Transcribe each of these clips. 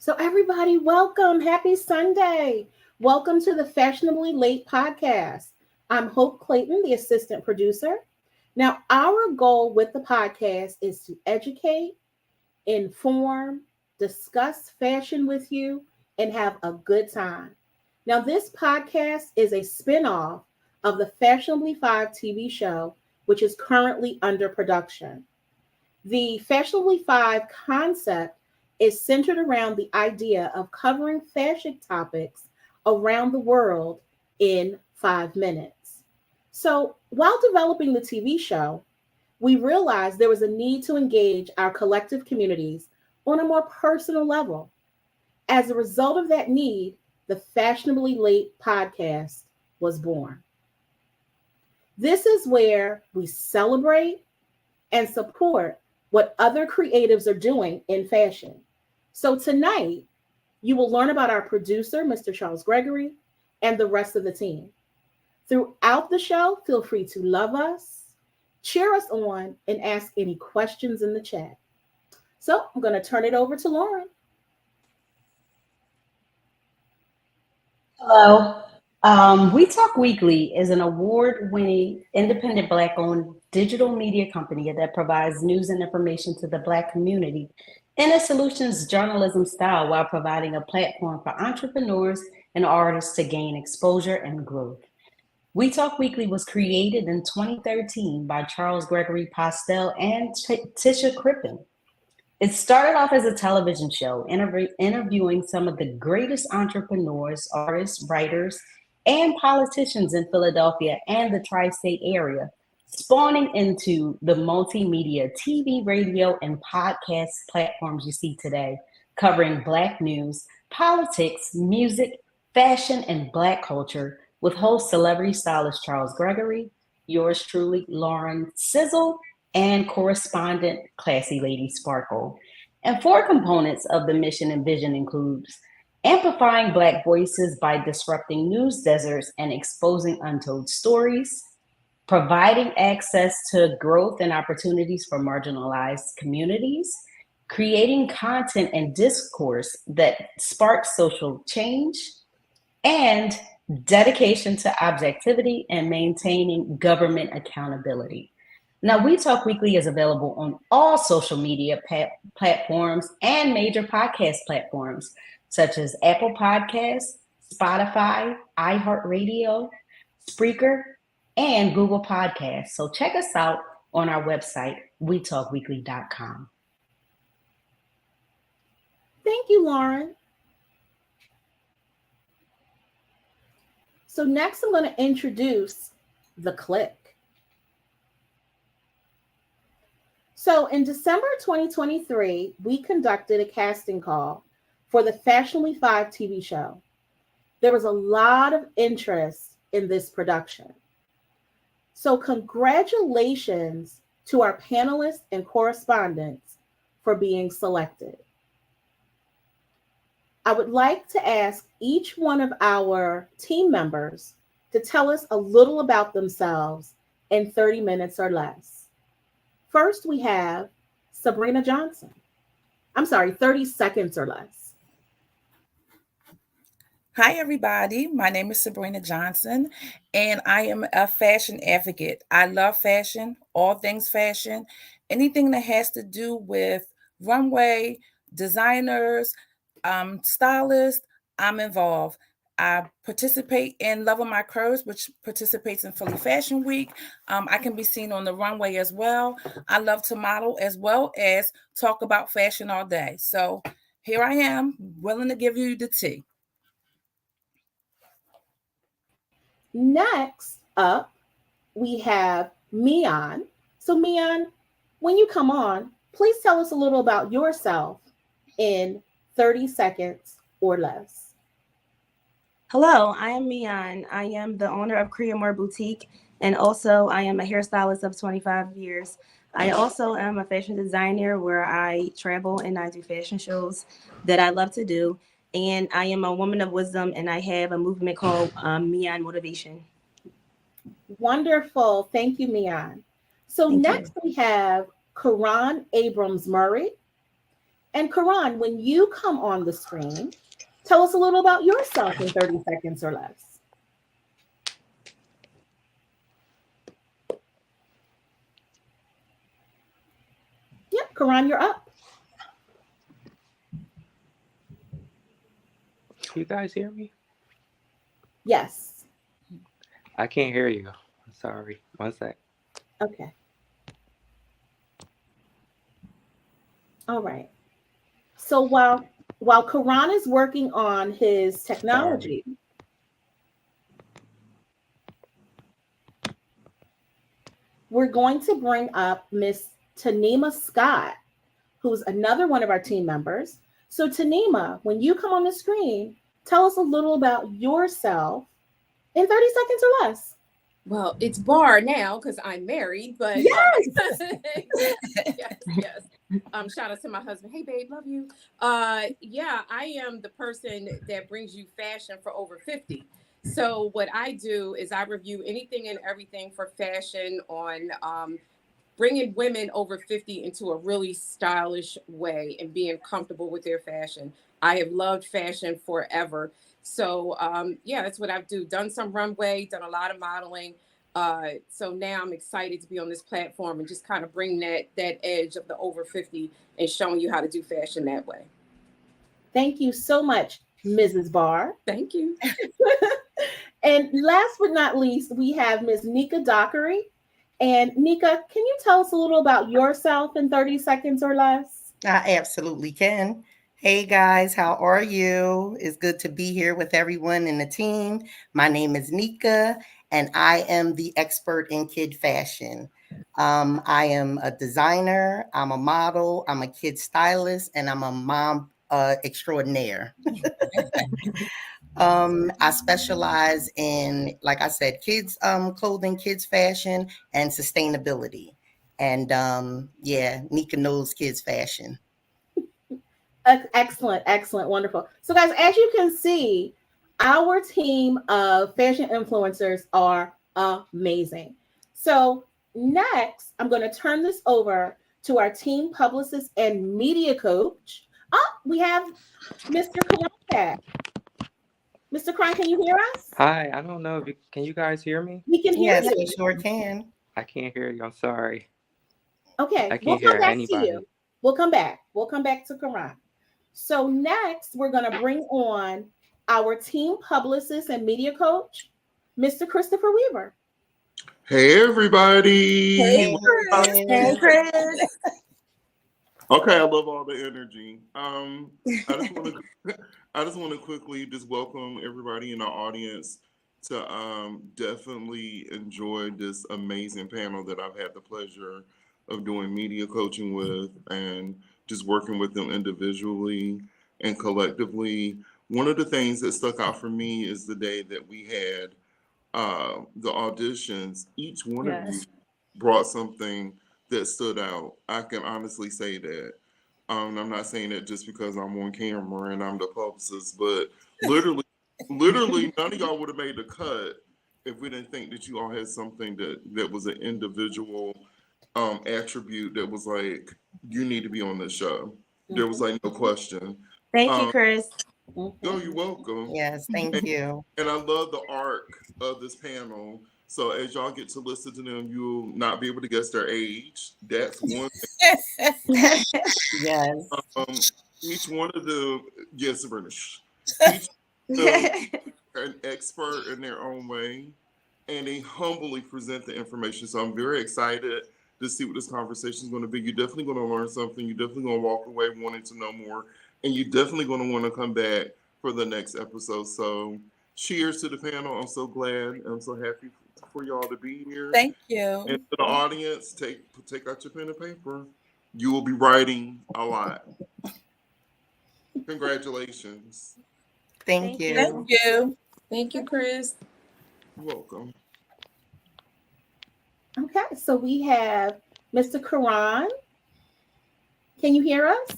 So, everybody, welcome. Happy Sunday. Welcome to the Fashionably Late podcast. I'm Hope Clayton, the assistant producer. Now, our goal with the podcast is to educate, inform, discuss fashion with you, and have a good time. Now, this podcast is a spin-off of the Fashionably 5 TV show, which is currently under production. The Fashionably 5 concept is centered around the idea of covering fashion topics around the world in 5 minutes. So, while developing the TV show, we realized there was a need to engage our collective communities on a more personal level. As a result of that need, the Fashionably Late podcast was born. This is where we celebrate and support what other creatives are doing in fashion. So tonight, you will learn about our producer, Mr. Charles Gregory, and the rest of the team. Throughout the show, feel free to love us, cheer us on, and ask any questions in the chat. So I'm going to turn it over to Lauren. Hello. We Talk Weekly is an award-winning, independent Black-owned digital media company that provides news and information to the Black community in a solutions journalism style while providing a platform for entrepreneurs and artists to gain exposure and growth. We Talk Weekly was created in 2013 by Charles Gregory Postel and Tisha Crippen. It started off as a television show, interviewing some of the greatest entrepreneurs, artists, writers, and politicians in Philadelphia and the tri-state area, spawning into the multimedia TV, radio, and podcast platforms you see today, covering Black news, politics, music, fashion, and Black culture, with host celebrity stylist Charles Gregory, yours truly, Lauren Sizzle, and correspondent Classy Lady Sparkle. And four components of the mission and vision includes amplifying Black voices by disrupting news deserts and exposing untold stories, providing access to growth and opportunities for marginalized communities, creating content and discourse that sparks social change, and dedication to objectivity and maintaining government accountability. Now, We Talk Weekly is available on all social media platforms and major podcast platforms such as Apple Podcasts, Spotify, iHeartRadio, Spreaker, and Google Podcasts. So check us out on our website, wetalkweekly.com. Thank you, Lauren. So next, I'm going to introduce the clique. So in December 2023, we conducted a casting call for the Fashionably 5 TV show. There was a lot of interest in this production. So congratulations to our panelists and correspondents for being selected. I would like to ask each one of our team members to tell us a little about themselves in 30 minutes or less. First, we have Sabrina Johnson. 30 seconds or less. Hi, everybody. My name is Sabrina Johnson, and I am a fashion advocate. I love fashion, all things fashion, anything that has to do with runway, designers, stylists, I'm involved. I participate in Love of My Curves, which participates in Philly Fashion Week. I can be seen on the runway as well. I love to model as well as talk about fashion all day. So here I am, willing to give you the tea. Next up, we have Mian. So Mian, when you come on, please tell us a little about yourself in 30 seconds or less. Hello, I am Mian. I am the owner of Creamore Boutique, and also I am a hairstylist of 25 years. I also am a fashion designer where I travel and I do fashion shows that I love to do. And I am a woman of wisdom, and I have a movement called Mian Motivation. Wonderful. Thank you, Mian. So Thank next you. we have Karan Abrams Murray. And Karan, when you come on the screen, tell us a little about yourself in 30 seconds or less. Yep, Karan, you're up. Can you guys hear me? Yes. I can't hear you. I'm sorry. One sec. Okay. All right. So while Karan is working on his technology, we're going to bring up Miss Tanima Scott, who's another one of our team members. So Tanima, when you come on the screen, tell us a little about yourself in 30 seconds or less. Well, it's bar now because I'm married, but yes, yes. Shout out to my husband. Hey, babe, love you. Yeah, I am the person that brings you fashion for over 50. So what I do is I review anything and everything for fashion on bringing women over 50 into a really stylish way and being comfortable with their fashion. I have loved fashion forever. So yeah, that's what I've done some runway, done a lot of modeling. So now I'm excited to be on this platform and just kind of bring that edge of the over 50 and showing you how to do fashion that way. Thank you so much, Mrs. Barr. Thank you. And last but not least, we have Ms. Nika Dockery. And Nika, can you tell us a little about yourself in 30 seconds or less? I absolutely can. Hey guys, how are you? It's good to be here with everyone in the team. My name is Nika, and I am the expert in kid fashion. I am a designer, I'm a model, I'm a kid stylist, and I'm a mom extraordinaire. I specialize in, like I said, kids clothing, kids fashion, and sustainability. And yeah, Nika knows kids fashion. Excellent, excellent, wonderful. So guys, as you can see, our team of fashion influencers are amazing. So next, I'm going to turn this over to our team publicist and media coach. Oh, we have Mr. Karan. Mr. Karan, can you hear us? Hi, I don't know if can you guys hear me? We can hear Yes, you. we sure can. I can't hear you. I'm sorry. Okay, I we'll can't come hear back anybody. to you. We'll come back. We'll come back to Karan. So next, we're going to bring on our team publicist and media coach, Mr. Christopher Weaver. Hey, everybody. Hey, Hey, Chris. Okay, I love all the energy. I just want to quickly just welcome everybody in our audience to definitely enjoy this amazing panel that I've had the pleasure of doing media coaching with and just working with them individually and collectively. One of the things that stuck out for me is the day that we had the auditions. Each one of you brought something that stood out. I can honestly say that. I'm not saying that just because I'm on camera and I'm the publicist, but literally, none of y'all would have made the cut if we didn't think that you all had something that was an individual attribute that was like, you need to be on this show. There was like no question. Thank you, Chris. Oh, you're welcome. Yes, thank you. And I love the arc of this panel. So as y'all get to listen to them, you'll not be able to guess their age. That's one thing. Yes. Each one of them, yes, British. Each of them are an expert in their own way, and they humbly present the information. So I'm very excited to see what this conversation is going to be. You're definitely going to learn something. You're definitely going to walk away wanting to know more, and you're definitely going to want to come back for the next episode. So cheers to the panel. I'm so glad. I'm so happy for y'all to be here. Thank you. And to the audience, take out your pen and paper. You will be writing a lot. Congratulations. Thank you. Thank you. Thank you, Chris. You're welcome. Okay, so we have Mr. Karan. Can you hear us?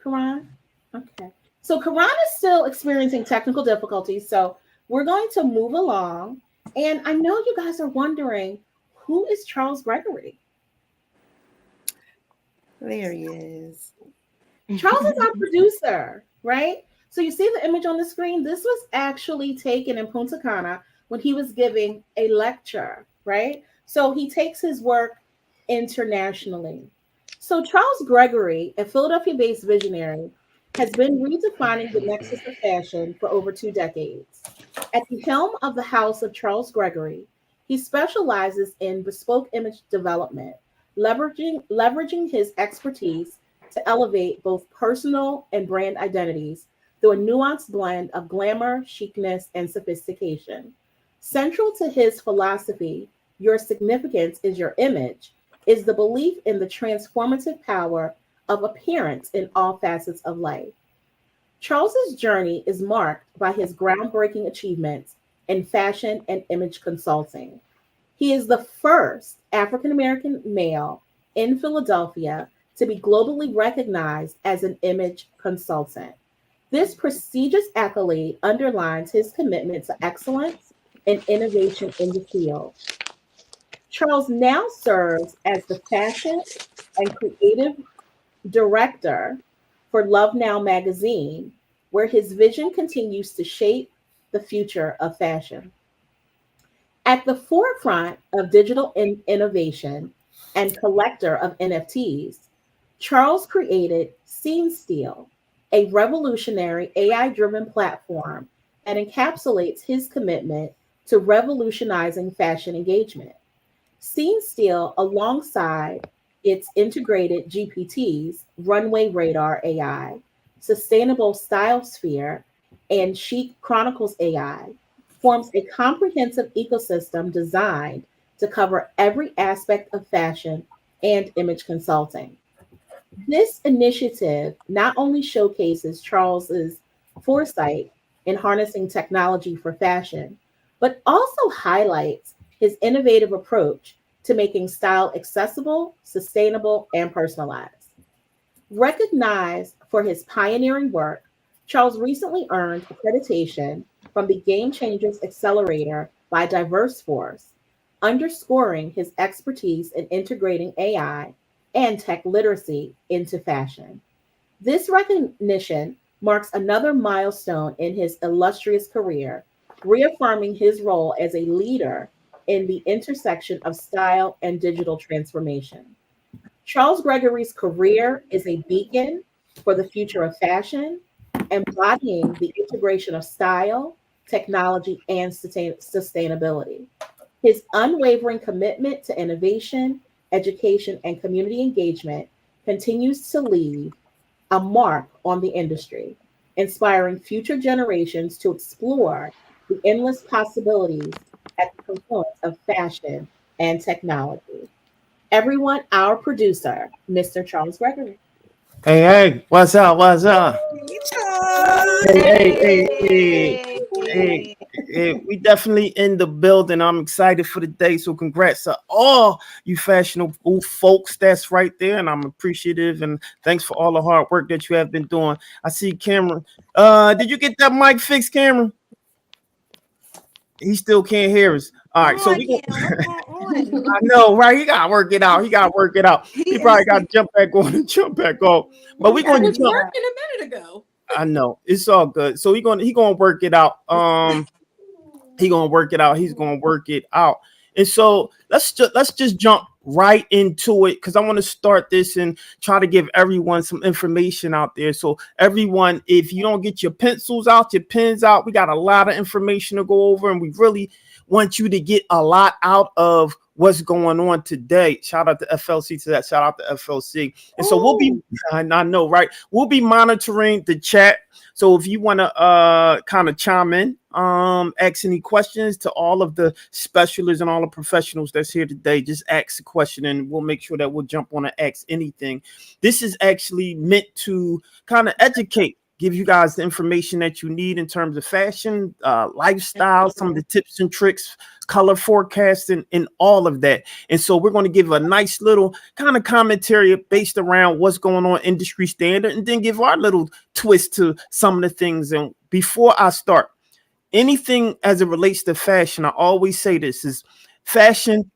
Karan? Okay. So Karan is still experiencing technical difficulties, so we're going to move along. And I know you guys are wondering, who is Charles Gregory? There he is. Charles is our producer, right? So you see the image on the screen? This was actually taken in Punta Cana when he was giving a lecture, right? So he takes his work internationally. So Charles Gregory, a Philadelphia-based visionary, has been redefining the nexus of fashion for over 2 decades. At the helm of the house of Charles Gregory, he specializes in bespoke image development, leveraging his expertise to elevate both personal and brand identities through a nuanced blend of glamour, chicness, and sophistication. Central to his philosophy, your significance is your image, is the belief in the transformative power of appearance in all facets of life. Charles's journey is marked by his groundbreaking achievements in fashion and image consulting. He is the first African American male in Philadelphia to be globally recognized as an image consultant. This prestigious accolade underlines his commitment to excellence and innovation in the field. Charles now serves as the fashion and creative director for Love Now magazine, where his vision continues to shape the future of fashion. At the forefront of digital innovation and collector of NFTs, Charles created Scene Steel, a revolutionary AI driven platform that encapsulates his commitment to revolutionizing fashion engagement. Scene Steel, alongside its integrated GPTs, Runway Radar AI, Sustainable Style Sphere, and Chic Chronicles AI, forms a comprehensive ecosystem designed to cover every aspect of fashion and image consulting. This initiative not only showcases Charles's foresight in harnessing technology for fashion, but also highlights his innovative approach to making style accessible, sustainable, and personalized. Recognized for his pioneering work, Charles recently earned accreditation from the Game Changers Accelerator by Diverse Force, underscoring his expertise in integrating AI and tech literacy into fashion. This recognition marks another milestone in his illustrious career, reaffirming his role as a leader in the intersection of style and digital transformation. Charles Gregory's career is a beacon for the future of fashion, embodying the integration of style, technology, and sustainability. His unwavering commitment to innovation, education, and community engagement continues to leave a mark on the industry, inspiring future generations to explore the endless possibilities at the confluence of fashion and technology. Everyone, our producer, Mr. Charles Gregory. Hey, hey, what's up? What's up? Hey, Charles. Hey, we definitely in the building. I'm excited for the day. So congrats to all you fashionable folks that's right there. And I'm appreciative and thanks for all the hard work that you have been doing. I see Cameron. Did you get that mic fixed, Cameron? He still can't hear us. All right, so we What's going on? I know, right? He gotta work it out. He probably got to jump back on and jump back off. But we're It going to was jump. working a minute ago. I know it's all good. So he gonna work it out. He gonna work it out. He's gonna work it out. And so let's just jump right into it because I want to start this and try to give everyone some information out there. So everyone, if you don't get your pencils out, your pens out, we got a lot of information to go over, and we really want you to get a lot out of what's going on today. Shout out to FLC to that. Shout out to FLC. And so we'll be, I know, right? We'll be monitoring the chat. So if you want to kind of chime in, ask any questions to all of the specialists and all the professionals that's here today, just ask a question and we'll make sure that we'll jump on and ask anything. This is actually meant to kind of educate, give you guys the information that you need in terms of fashion, lifestyle, some of the tips and tricks, color forecasting, and all of that. And so we're going to give a nice little kind of commentary based around what's going on industry standard, and then give our little twist to some of the things. And before I start, anything as it relates to fashion, I always say this is fashion,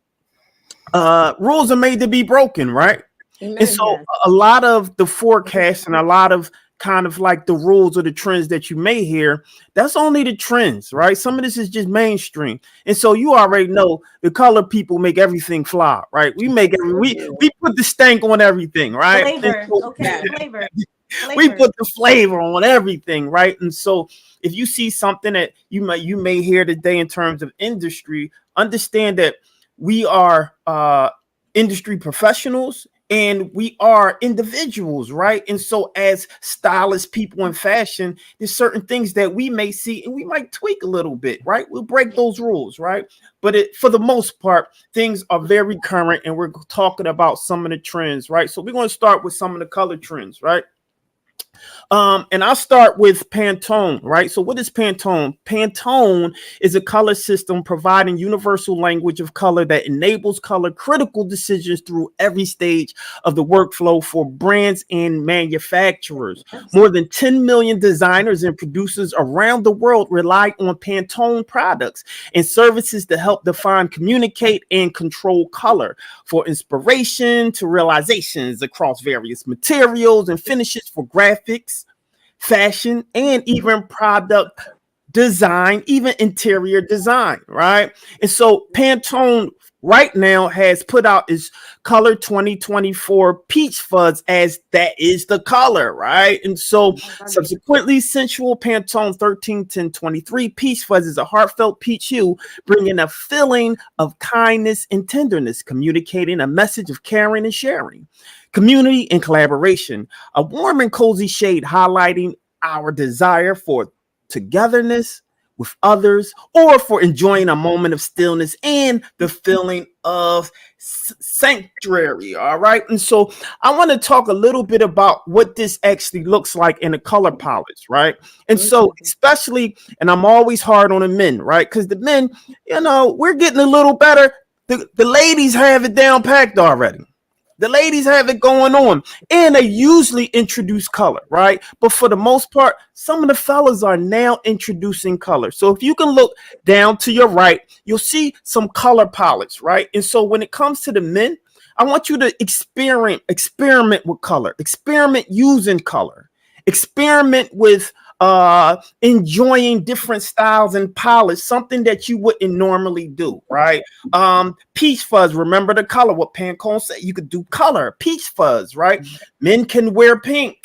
rules are made to be broken, right? Amen. And so Yes. a lot of the forecasts and a lot of kind of like the rules or the trends that you may hear, that's only the trends, right? Some of this is just mainstream. And so you already know the color people make everything fly, right? We make every we put the stank on everything, right? And Flavor. so Okay. Flavor. we Flavor. put the flavor on everything, right? And so if you see something that you may hear today in terms of industry, understand that we are industry professionals and we are individuals, right? And so as stylists, people in fashion, there's certain things that we may see and we might tweak a little bit, right? We'll break those rules, right? But for the most part, things are very current and we're talking about some of the trends, right? So we're going to start with some of the color trends, right? And I'll start with Pantone, right? So what is Pantone? Pantone is a color system providing universal language of color that enables color critical decisions through every stage of the workflow for brands and manufacturers. More than 10 million designers and producers around the world rely on Pantone products and services to help define, communicate, and control color for inspiration to realizations across various materials and finishes for graphics, fashion, and even product design, even interior design, right? And so Pantone right now has put out its color 2024 peach fuzz as that is the color, right? And so subsequently sensual Pantone 131023 peach fuzz is a heartfelt peach hue, bringing a feeling of kindness and tenderness, communicating a message of caring and sharing, community and collaboration, a warm and cozy shade highlighting our desire for togetherness with others or for enjoying a moment of stillness and the feeling of sanctuary. All right. And so I want to talk a little bit about what this actually looks like in the color palettes. Right. And so especially, and I'm always hard on the men, right? Because the men, we're getting a little better. The ladies have it down packed already. The ladies have it going on, and they usually introduce color, right? But for the most part, some of the fellas are now introducing color. So if you can look down to your right, you'll see some color palettes, right? And so when it comes to the men, I want you to experiment with color, experiment using color, experiment with enjoying different styles and palettes, something that you wouldn't normally do, right? Peach fuzz, remember the color, what Pantone said, you could do color, peach fuzz, right? Men can wear pink,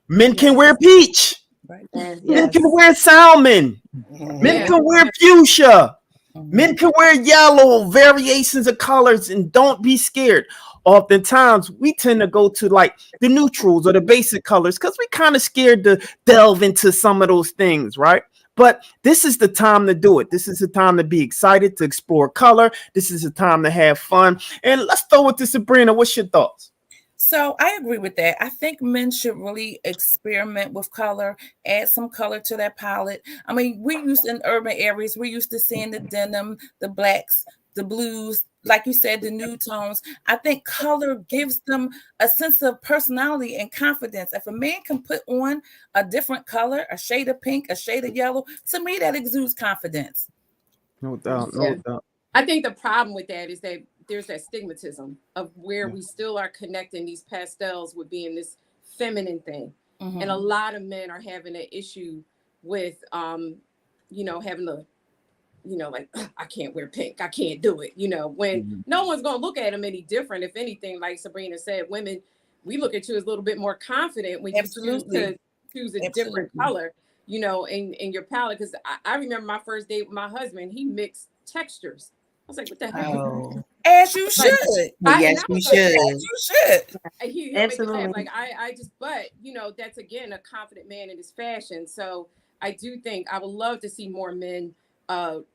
men can wear peach, men can wear salmon, men can wear fuchsia, men can wear yellow, variations of colors, and don't be scared. Oftentimes, we tend to go to like the neutrals or the basic colors because we kind of scared to delve into some of those things, right? But this is the time to do it. This is the time to be excited, to explore color. This is the time to have fun. And let's throw it to Sabrina. What's your thoughts? So I agree with that. I think men should really experiment with color, add some color to their palette. I mean, we used in urban areas, we're used to seeing the denim, the blacks, the blues, like you said, the nude tones. I think color gives them a sense of personality and confidence. If a man can put on a different color, a shade of pink, a shade of yellow, to me, that exudes confidence. No doubt, no doubt. I think the problem with that is that there's that stigmatism of where we still are connecting these pastels with being this feminine thing. And a lot of men are having an issue with, having the, like, I can't wear pink. I can't do it, when no one's going to look at them any different. If anything, like Sabrina said, women, we look at you as a little bit more confident when you choose a different color, in your palette. Because I remember my first date with my husband, he mixed textures. I was like, what the hell? As you should. Yes, we should. As you should. He absolutely. Like I just, but that's again a confident man in his fashion. So I do think I would love to see more men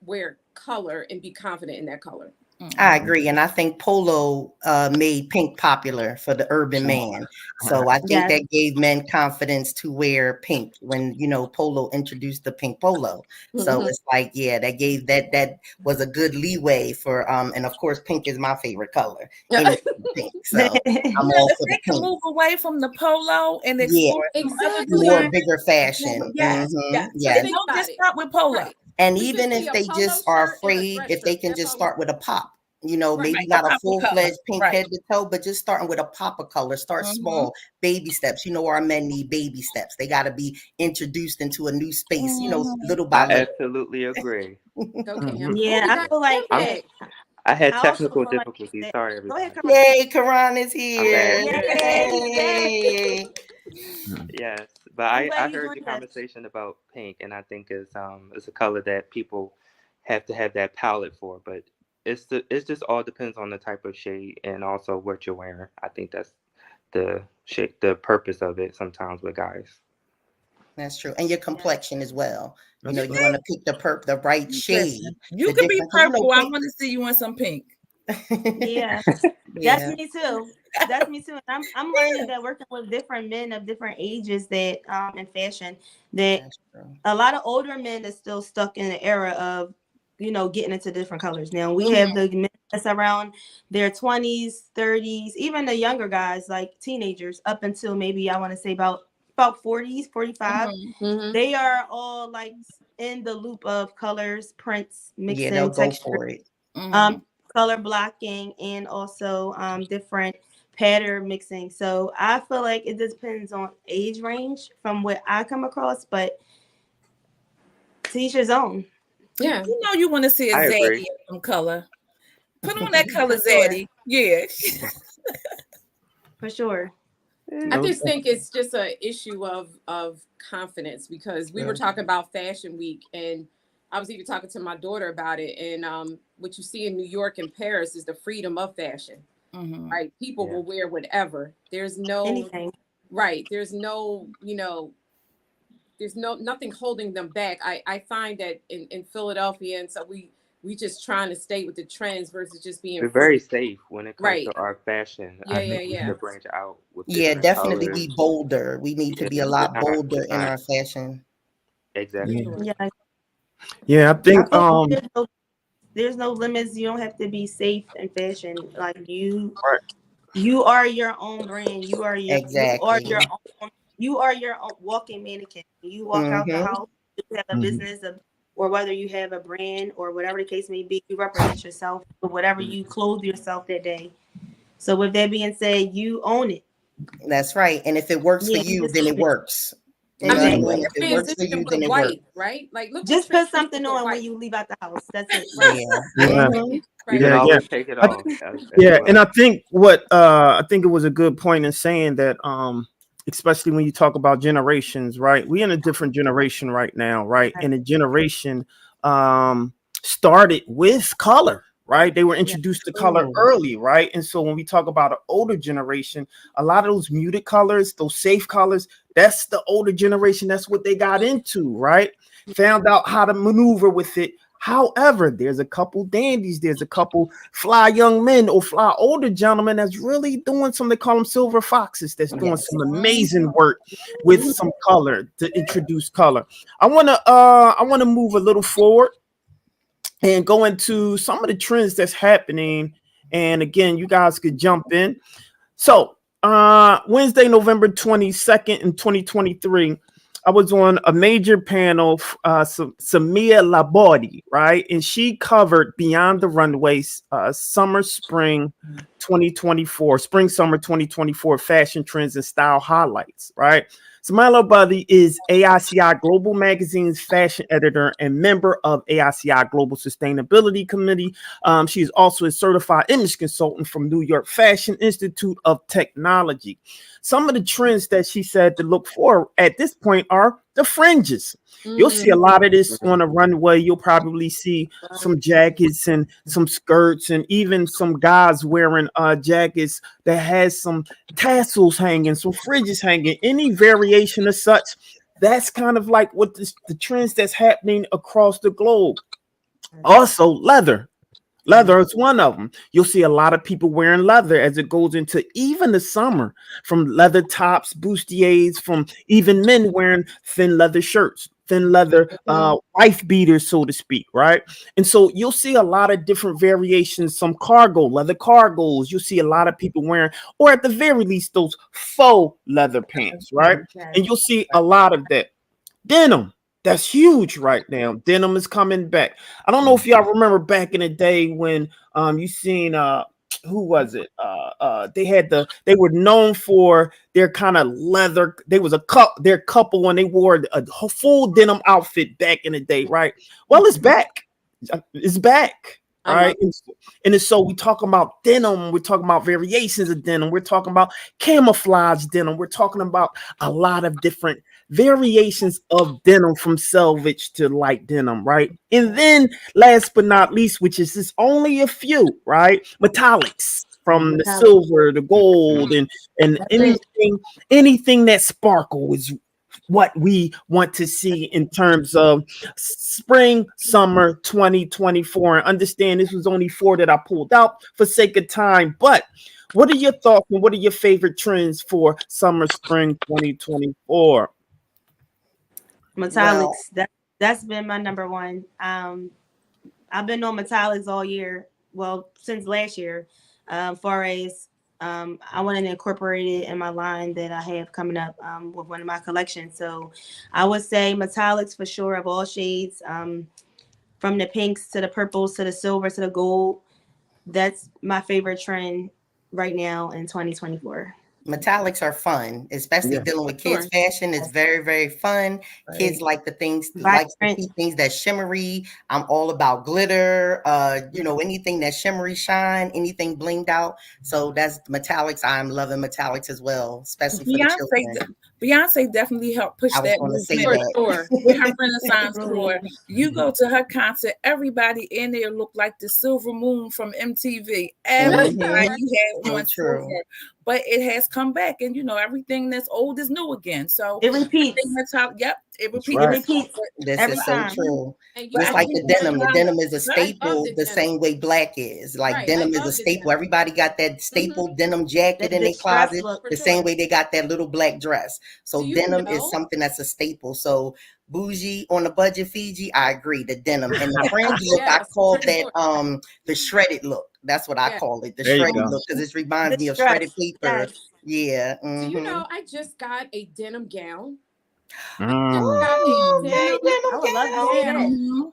wear color and be confident in that color. I agree. And I think polo made pink popular for the urban man. So I think that gave men confidence to wear pink when, polo introduced the pink polo. So it's like, that gave that was a good leeway for, and of course, pink is my favorite color. Pink. So I'm all for the pink. Move away from the polo and explore more bigger fashion. Yes. Yes. So don't just start with polo. And even if they just are afraid, if they can just start with a pop, You know, Right, maybe a not a pop of color. full-fledged pink Right. head to toe, but just starting with a pop of color. Start small, baby steps. You know, our men need baby steps. They got to be introduced into a new space, you know, little by I little. absolutely agree. Go Cam. Yeah, Oh, we I got feel like Cam I'm, that. back. I had I also technical feel like difficulties. that. Sorry, Go ahead, everybody. Karan. Yay, Karan is I'm back. here. Yay, he's back. Yay. Yes, but I'm I glad you heard your joined us. conversation about pink, and I think it's a color that people have to have that palette for. But it's just all depends on the type of shade and also what you're wearing. I think that's the purpose of it sometimes with guys. That's true. And your complexion as well. You know, That's you right. want to pick the right shade. Listen, you The could be different, because you know, purple. I pink. want to see you in some pink. Yeah, that's Yeah, me too. That's me too. And I'm learning that working with different men of different ages that in fashion that that's true. a lot of older men is still stuck in the era of getting into different colors. Now we have Mhm. the men that's around their 20s, 30s, even the younger guys like teenagers up until maybe I want to say about 40s, 45. Mhm. Mm-hmm. They are all like in the loop of colors, prints, Yeah, they'll mixing, go texture, for it. Mhm. color blocking, and also different pattern mixing. So I feel like it depends on age range from what I come across, but to each his own. Yeah. You know you want to see a I zaddy agree. in some color. Put on that color For sure. zaddy. Yeah. For sure. I No, just think it's just an issue of confidence because we were True. talking about Fashion Week and I was even talking to my daughter about it. And what you see in New York and Paris is the freedom of fashion, Mhm. right? People Yeah. will wear whatever. There's no Anything. right. There's no, there's nothing holding them back. I find that in Philadelphia, and so we just trying to stay with the trends versus just being We're free. very safe when it comes Right. to our fashion. I Yeah, yeah, think we yeah. should branch out with Yeah, different definitely be colors. bolder. We need to Yeah, be a we're lot not bolder we're in not our fashion. exactly. yeah, Sure. Yeah. yeah. I I think feel like there's no limits. You don't have to be safe in fashion. Like right. you are your own brand. Exactly. You are your own walking mannequin. You walk out the Mm-hmm. house, you have a Mhm. business or whether you have a brand or whatever the case may be, you represent yourself or whatever you clothe yourself that day. So with that being said, you own it. That's right. And if it works for Yeah, you you, just then own it it. works. You I know what I mean, mean? Exactly. look If at it works for transition you, with then it works. white, right? Like look what Just put transition something with on when white. you leave out the house. That's it. Right. Yeah. Yeah, Mm-hmm. You Right. can yeah, yeah. always take it I, off as yeah, and well. I think what I think it was a good point in saying that especially when you talk about generations, right? We in a different generation right now, right? And a generation um started with color, right? They were Yeah. introduced to color True. early, right? And so when we talk about an older generation, a lot of those muted colors, those safe colors, that's the older generation. That's what they got into, right? Found out how to maneuver with it. However, there's a couple dandies, there's a couple fly young men or fly older gentlemen that's really doing some, they call them silver foxes, that's doing Yes. some amazing work with Mhm. some color to introduce color. I want to move a little forward and go into some of the trends that's happening. And again, you guys could jump in. So, Wednesday, November 22nd in 2023, I was on a major panel, Samia Laborde, right? And she covered Beyond the Runways, summer, spring 2024, spring, summer 2024 fashion trends and style highlights, right? Samia Laborde is AICI Global Magazine's fashion editor and member of AICI Global Sustainability Committee. She is also a certified image consultant from New York Fashion Institute of Technology. Some of the trends that she said to look for at this point are the fringes. You'll see a lot of this on a runway. You'll probably see some jackets and some skirts, and even some guys wearing jackets that has some tassels hanging, some fringes hanging, any variation of such. That's kind of like what the trends that's happening across the globe. Also, leather. Leather is one of them. You'll see a lot of people wearing leather as it goes into even the summer, from leather tops, bustiers, from even men wearing thin leather shirts, thin leather wife beaters, so to speak, right? And so you'll see a lot of different variations, some leather cargos. You'll see a lot of people wearing, or at the very least, those faux leather pants, right? Yes. And you'll see a lot of that. Denim. That's huge right now. Denim is coming back. I don't know if y'all remember back in the day when you seen who was it? They were known for their kind of leather. They was their couple when they wore a full denim outfit back in the day, right? Well, it's back. It's back. I All love right. And it's so we talking about denim, we're talking about variations of denim, we're talking about camouflage denim, we're talking about a lot of different variations of denim from selvage to light denim, right? And then last but not least, which is just only a few, right? Metallics from the Metallic. silver, the gold, and That's it. anything that sparkle is what we want to see in terms of spring, summer 2024. And understand this was only 4 that I pulled out for sake of time. But what are your thoughts and what are your favorite trends for summer, spring 2024? Metallics. Well, That's been my number one. I've been on metallics all year. Well, since last year. Far as I wanted to incorporate it in my line that I have coming up with one of my collections. So I would say metallics for sure of all shades, from the pinks to the purples to the silver to the gold. That's my favorite trend right now in 2024. metallics are fun, especially Yeah. dealing with Sure. kids fashion. It's very, very fun. Kids like the things, like to Vibrant. see things that shimmery. I'm all about glitter. Anything that shimmery shine, anything blinged out. So that's metallics. I'm loving metallics as well, especially for the children. Beyonce definitely helped push I was that going to say movement For that. sure. with her Renaissance Absolutely. tour. You go to her concert, everybody in there looked like the Silver Moon from MTV. Everybody had So on true. silver, but it has come back, and everything that's old is new again. So It I repeats. think that's how. Yep, it That's repeats. It right. repeats This every is so time. true. And But Just I like think the denim. The denim is a I love staple the the denim. same way black is. Like Right. I denim is love a the staple. denim. Everybody got that staple denim jacket That in their distress closet look. For the sure. same way they got that little black dress. Do So you denim is know? something that's a staple. So bougie on the budget Fiji, I agree. The denim and the fringe look, I Yes, call for that sure. the shredded look. That's what I Yeah. call it, the There you shredded go. look, because it reminds me of Distress. shredded paper. Yes. Yeah. Do you Mm-hmm. know I just got a denim gown? I just Mm. got a Oh, denim. yay, I would love to denim see gown.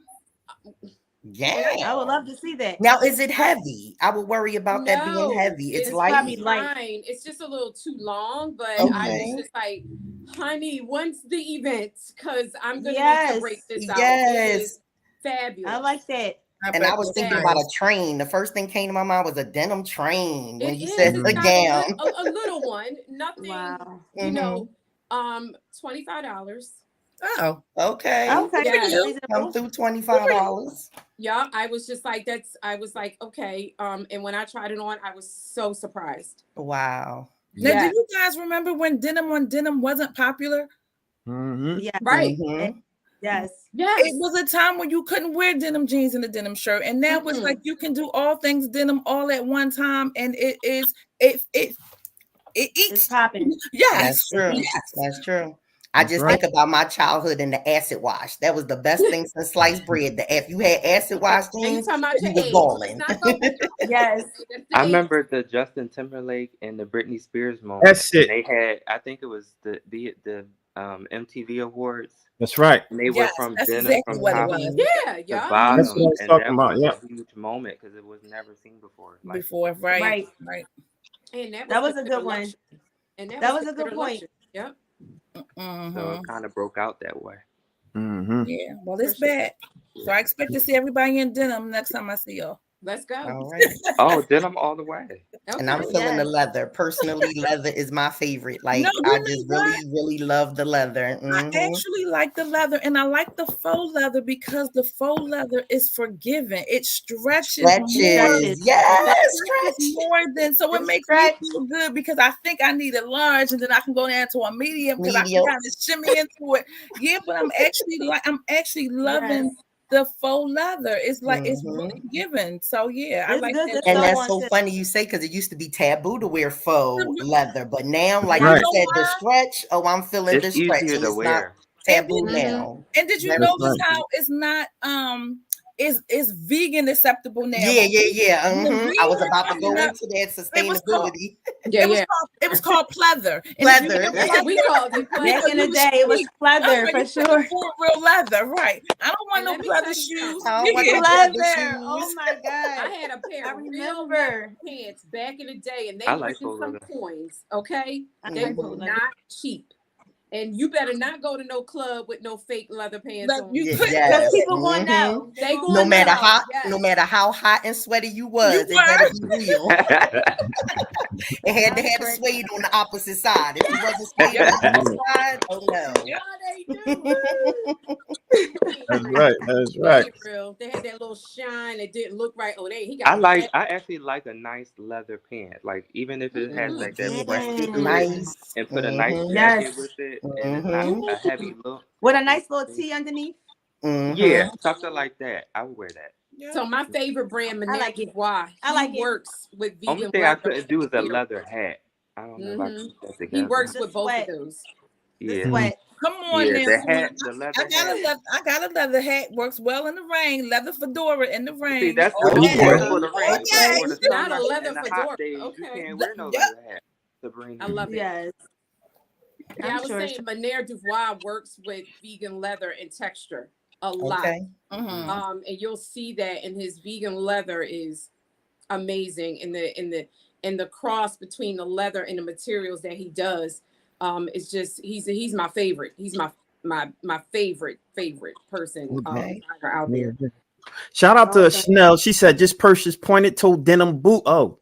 that. Mhm. Yeah. I would love to see that. Now, is it heavy? I would worry about that being No, heavy. It's it's probably light. light. fine. It's just a little too long, but I was Okay. just like, honey, when's the event? Because I'm gonna need to Yes. break this out. It is Yes. fabulous. I like that. And I was that's thinking nice. about a train. The first thing came to my mind was a denim train when It you is. said It's a got gown. a little one. Nothing. Wow. You Mhm. know, $25. Oh, Okay. Okay. Yeah. Come Reasonable. through $25. Yeah, I was just like, I was like, okay. And when I tried it on, I was so surprised. Wow. now do Yeah. you guys remember when denim on denim wasn't popular? Mm-hmm. Yeah. Right. Mm-hmm. Yes. Yes. It was a time when you couldn't wear denim jeans and a denim shirt, and now it's like you can do all things denim all at one time, and it It's eats. popping. Yes, That's true. yes. That's true. I That's just right. think about my childhood and the acid wash. That was the best thing since sliced bread. If you had acid wash And you jeans, talking about your you was age. balling. Let's not go there. Yes. That's the I age. remember the Justin Timberlake and the Britney Spears moment. That's it. They had, I think it was the MTV Awards, That's right. and they were Yes, from that's denim exactly from what it top was. Yeah, to yeah. That's bottom, what I was and talking that about. was Yeah. a huge moment because it was never seen before. Like, Before, right. And That was a considered good one. luxury. And That was a good considered point. luxury. Yep. so Mhm. it kind of broke out that way. Mm-hmm. Yeah, well, it's For sure. bad. So I expect to see everybody in denim next time I see y'all. Let's go. All right. Oh, denim all the way. And I'm Okay. feeling the Yes. leather. Personally, leather is my favorite. No, Like, you I know just what? really, really love the leather. I Mm-hmm. actually like the leather, and I like the faux leather because the faux leather is forgiving. It stretches more. Stretches. It Yes, stretches stretch. more than, so it It's makes me stretch. feel good because I think I need a large, and then I can go down to a medium because I can Medium. kind of shimmy into it. Yeah, but I'm actually loving Yes. the faux leather. It's like it's Mm-hmm. really giving. So yeah, I It's like good that. to And sew that's on so too. funny you say, because it used to be taboo to wear faux leather, but now, like You you Right. know said, the why? stretch. Oh, I'm feeling the It's stretch, easier and to it's not wear. And taboo did, now. and did you Very That's notice right. how it's not is vegan acceptable now. Yeah. When we I was were about to go coming up, into that it was called sustainability. it was called pleather. And if you Leather. hear That's what we called it. you Back know, in you the was day, it was cheap. pleather Right, for you couldn't sure. afford real leather, right? I don't want And no let me pleather tell you shoes. something. I don't want Yeah. no leather Pleather. Oh shoes. my I God. had a pair I of real leather remember. pants back in the day, and I they like ran faux some leather. coins. Okay, I they like were faux leather. not cheap, and you better not go to no club with no fake leather pants on. You Yeah, couldn't Because yes. do it. people gonna know. They No gonna matter know. no Yes. matter how hot and sweaty you You was, it better be real. It had to That's have the correct. suede on the opposite side. If it wasn't suede on Yeah. the side, oh no. Yeah, they do. That's right. That's They right. ain't real. They had that little shine. It didn't look right. Oh, he got I a like. I actually like a nice leather pant. Like even if it has Mm-hmm. like that press Yes, to it, nice. and put a nice Yes. jacket with it, and it's not a heavy look. With a nice little tee underneath. Yeah, something like that. I would wear that. Yeah. So my favorite brand, I Menage like du it. Bois, I like it. works with Only vegan thing I leather. couldn't do is a Here. leather hat. I don't know if I Mm-hmm. could put that He together. works The with both of sweat. those. The Yeah, sweat. Come on yeah. now, The son. hat, the leather hat. I got a leather hat. Works well in the rain. Leather fedora in the See, rain. that's Oh good. yeah. Good Okay. for the rain, but Oh for the Not a summer leather and the hot fedora. days, you Okay. can't wear no yeah. leather hat. Sabrina. I love it. Yes. Yeah, I'm I was sure. saying Menage du Bois works with vegan leather and texture a lot. Okay. Mm-hmm. And you'll see that in his vegan leather is amazing in the cross between the leather and the materials that he does. It's just he's my favorite. He's my favorite person Okay. designer out there. Shout out to Awesome. Chanel. She said just purchase pointed toe denim boot. Oh,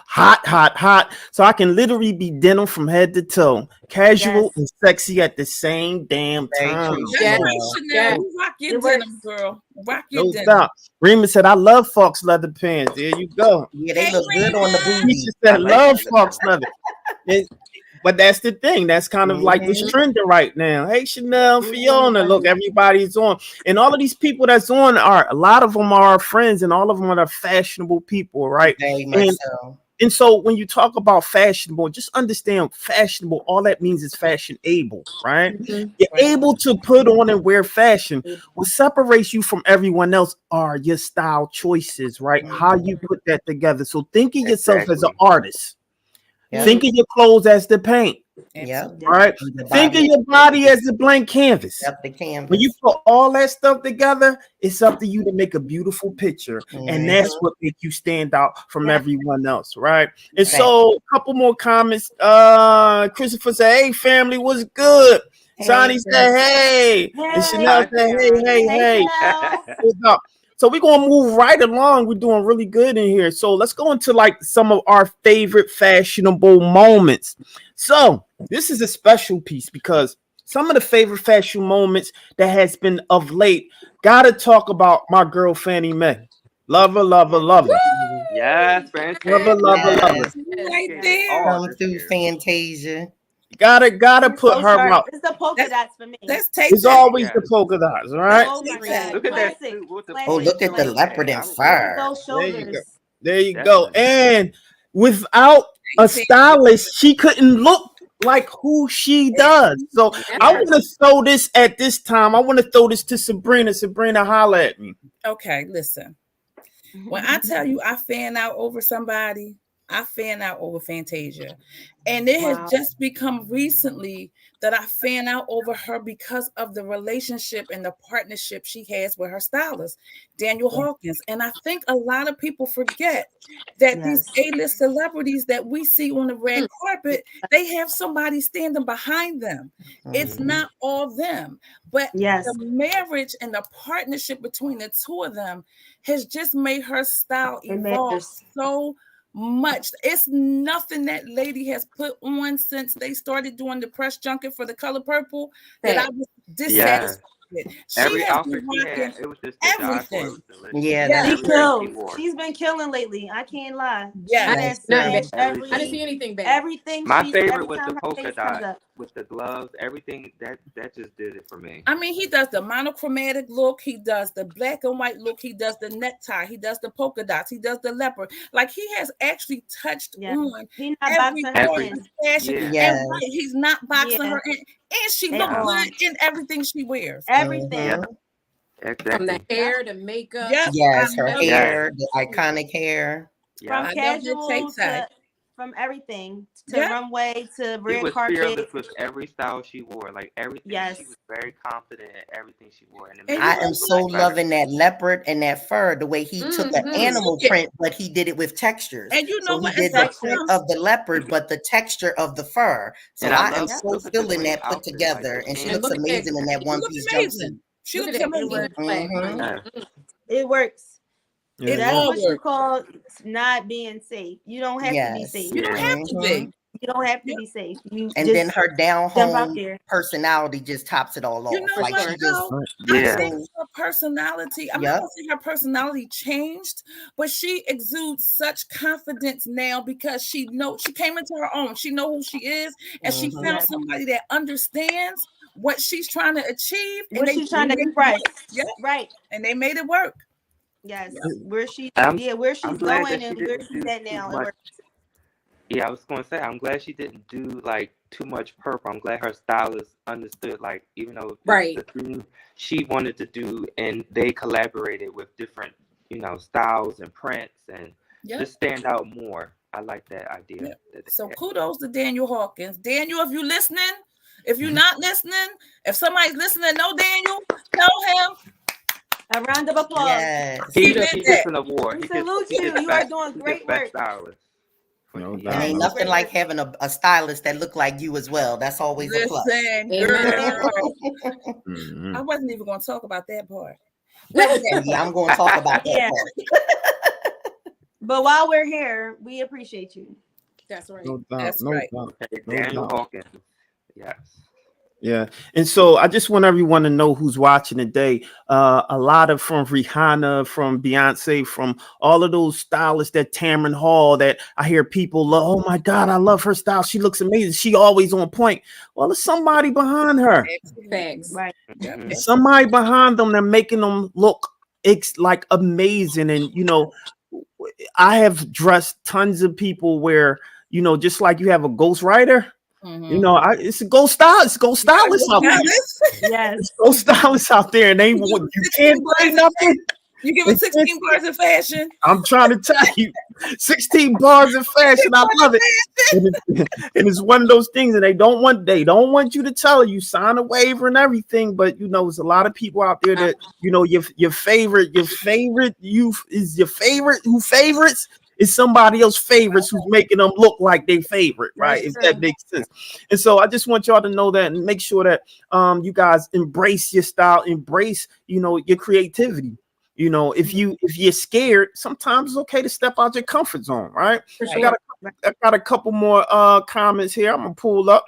hot. So I can literally be denim from head to toe, casual Yes. and sexy at the same damn Very time. true. That's Yeah. right, Chanel. Chanel. Yeah. You rock your It denim, works. girl. Rock your No denim. doubt. Rima said, I love Fox leather pants. There you go. Yeah, they Hey, look good on the Rima. booty. Keisha I said, like love leather Fox pants. leather. But that's the thing. That's kind of like what's trending right now. Hey, Chanel, Fiona, look, everybody's on. And all of these people that's on a lot of them are our friends, and all of them are fashionable people, right? Very much so. And so when you talk about fashionable, just understand fashionable, all that means is fashionable, right? Mm-hmm. You're able to put on and wear fashion. What separates you from everyone else are your style choices, right? How you put that together. So think of yourself as an Exactly. artist. Yep. Think of your clothes as the paint, Yep. right? The Think of body. your body as the blank canvas. Yep, the When you canvas. put all that stuff together, it's up to you to make a beautiful picture. And that's what makes you stand out from everyone else, right? And so a couple more comments. Christopher said, hey, family, what's good? Sonny said, hey. And Chanel Hi, said, Dion. hey. What's up? So we're gonna move right along. We're doing really good in here. So let's go into like some of our favorite fashionable moments. So this is a special piece because some of the favorite fashion moments that has been of late. Gotta talk about my girl Fannie Mae. Love her. Yes, Love her. Yes. Right Get it there. all Come this through, year. Fantasia. Gotta It's put so her sharp. out. It's the polka dots for me. Let's take It's that. always Yeah. the polka dots, all right? Oh my God. Look at that Classic. suit with the Oh, Classic. look at the ponytail. leopard I and would wear fur. Those There you go. shoulders. There you that. go. Definitely. And without a stylist, she couldn't look like who she does. So I want to throw this at this time. I want to throw this to Sabrina. Sabrina, holla at me. Okay, listen. When I tell you I fan out over somebody, I fan out over Fantasia. And it has just become recently that I fan out over her because of the relationship and the partnership she has with her stylist, Daniel Hawkins. And I think a lot of people forget that these A-list celebrities that we see on the red carpet, they have somebody standing behind them. It's not all them, but the marriage and the partnership between the two of them has just made her style evolve so much. It's nothing that lady has put on since they started doing the press junket for the Color Purple that I was dissatisfied with. Every She has outfit been she rocking had, it was just to die for. It everything. was delicious. Yeah, She that's killed. She wore. She's been killing lately. I can't lie. Yeah. I She's didn't see nothing snatched bad. Every I didn't season. see anything bad. everything. My She's favorite every was time the her polka face comes dot up. with the gloves. Everything that just did it for me. I mean, he does the monochromatic look, he does the black and white look, he does the necktie, he does the polka dots, he does the leopard. Like he has actually touched on He's not every boxing her part in. of fashion. Yes. And right, he's not boxing Yeah. her in. And she They look all- good in everything she wears. Everything. Yeah. From the Exactly. hair, the makeup. Yep, I Yes, her love Yes. that. hair, the iconic hair. Yeah. From I love that casual tape side. to from everything to Yeah, runway to She red was carpet. fearless with every style she wore. Like everything, she was Yes. very confident in everything she wore, and it and made you I her know am so so what? much better. loving that leopard and that fur, the way he took an He Mm-hmm. took animal it, print, but he did it with textures. and you know So he what? And did the Texture. print sometimes, of the leopard, but the texture of the fur. So And I I am love Yep. so look at the feeling twin that put outfit, like together. the And she And looks look jeans. at that amazing in that she one look piece jumpsuit. amazing. She look at looks that It amazing. glitter works. black. Hmm. Yeah. It works. Yeah, It That's yeah. all what you works. call not being safe. You don't have to be Yes. safe. You don't Yeah. have to Hmm. be. You don't have to Yep. be safe. You And then just her down jump out home there. personality just tops it all You off. know For Like what she sure. just, though? Right. I Yeah. think so, her personality, I'm not yep. gonna say her personality changed, but she exudes such confidence now because she came into her own. She know who she is, and she Hmm. found Yes. somebody that understands what she's trying to achieve, and What they she's trying to made it express. work. Yeah, Right. and they made it work. Yeah. Yes. I'm Where I'm she's glad going that she and where didn't she's do at too now. It much. works. Yeah, I was going to say, I'm glad she didn't do like too much purple. I'm glad her stylist understood, like, even though this is Right. the theme she wanted to do, and they collaborated with different, styles and prints and Yeah. just stand out more. I like that idea Yeah. that they So had. kudos to Daniel Hawkins. Daniel, if you're listening, if you're not listening, if somebody's listening, no Daniel, tell him A round of applause. Yes. he He did he that. gets an award. We He gets salute he you. gets You are best doing he gets great best work. stylist. No And You are doubt. ain't doing nothing great like work. having a stylist that look like you as well. That's always a plus. Listen, Amen. girl. Mhm. I wasn't even going to talk about that part. But Oh yeah, I'm going to talk about that Yeah. part. But while we're here, we appreciate you. That's right. No doubt. that's No right. doubt. Okay, No Daniel doubt. Hawkins. Yes. Yeah. And so I just want everyone to know who's watching today. A lot of from Rihanna, from Beyonce, from all of those stylists that Tamron Hall that I hear people love. Oh my God, I love her style. She looks amazing. She always on point. Well, there's somebody behind her. Absolutely. Facts. Right. Yep. Mhm. Somebody behind them that making them look like amazing. And I have dressed tons of people where, just like you have a ghostwriter. Mhm. It's a ghost style. It's ghost You gotta stylists go out there. stylist. Yes. It's ghost stylists out there, and You give them you 16 can't say bars of nothing. you give They them can't 16 bars of fashion. I'm trying to tell you, 16 bars of fashion. I love it. And it's one of those things, and they don't want you to tell you sign a waiver and everything. But there's a lot of people out there that your favorite you is your favorite who favorites is somebody else's favorites who's making them look like they favorite, right? That's If that true. makes sense. And so I just want y'all to know that and make sure that you guys embrace your style, embrace your creativity. If you're scared, sometimes it's okay to step out your comfort zone, right? For Right. sure. I got a couple more comments here. I'm gonna pull up.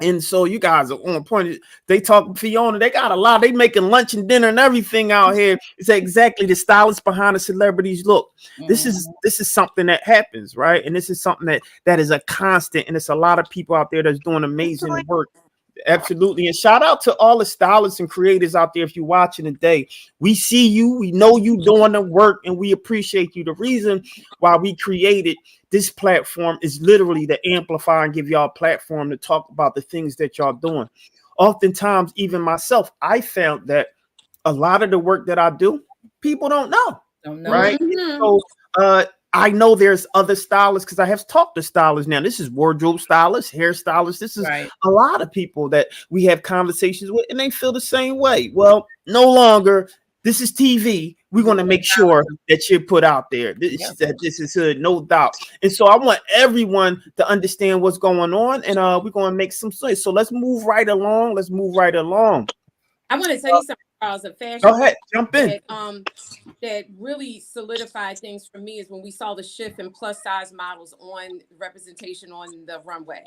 And so you guys are on point. They talk Fiona. They got a lot. They making lunch and dinner and everything out here. It's exactly the stylist behind the celebrities look. This is something that happens, right? And this is something that is a constant. And it's a lot of people out there that's doing amazing work. Absolutely. And shout out to all the stylists and creators out there. If you're watching today, we see you, we know you doing the work, and we appreciate you. The reason why we created this platform is literally to amplify and give y'all a platform to talk about the things that y'all doing. Oftentimes, even myself, I found that a lot of the work that I do, people don't know. Don't know. Right. Mhm. So I know there's other stylists because I have talked to stylists now. This is wardrobe stylists, hairstylists. This is Right. a lot of people that we have conversations with, and they feel the same way. Well, no longer. This is TV. We're going to make sure that you're put out there. This is no doubt. And so I want everyone to understand what's going on, and we're going to make some sense. So let's move right along. I want to tell you something, Charles, of fashion. Go ahead, jump in. That really solidified things for me is when we saw the shift in plus size models on representation on the runway.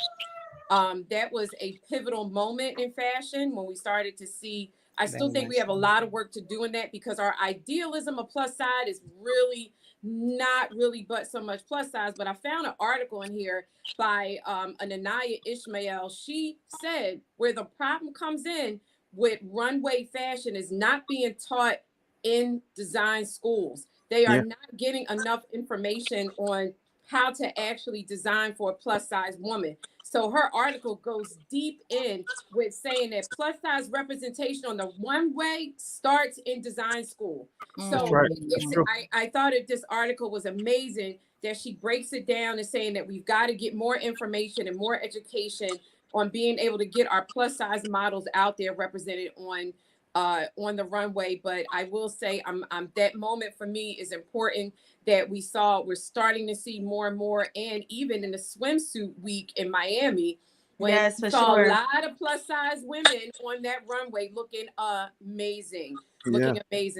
That was a pivotal moment in fashion when we started to see. I still think we have a lot of work to do in that because our idealism of plus size is really not really but so much plus size. But I found an article in here by Anania Ishmael. She said where the problem comes in with runway fashion is not being taught in design schools. They are not getting enough information on how to actually design for a plus size woman. So her article goes deep in with saying that plus size representation on the runway starts in design school. So right. I thought this article was amazing, that she breaks it down and saying that we've got to get more information and more education on being able to get our plus size models out there represented on the runway. But I will say, I'm that moment for me is important, that we're starting to see more and more, and even in the swimsuit week in Miami, when Yes, we for saw sure. a lot of plus size women on that runway looking amazing,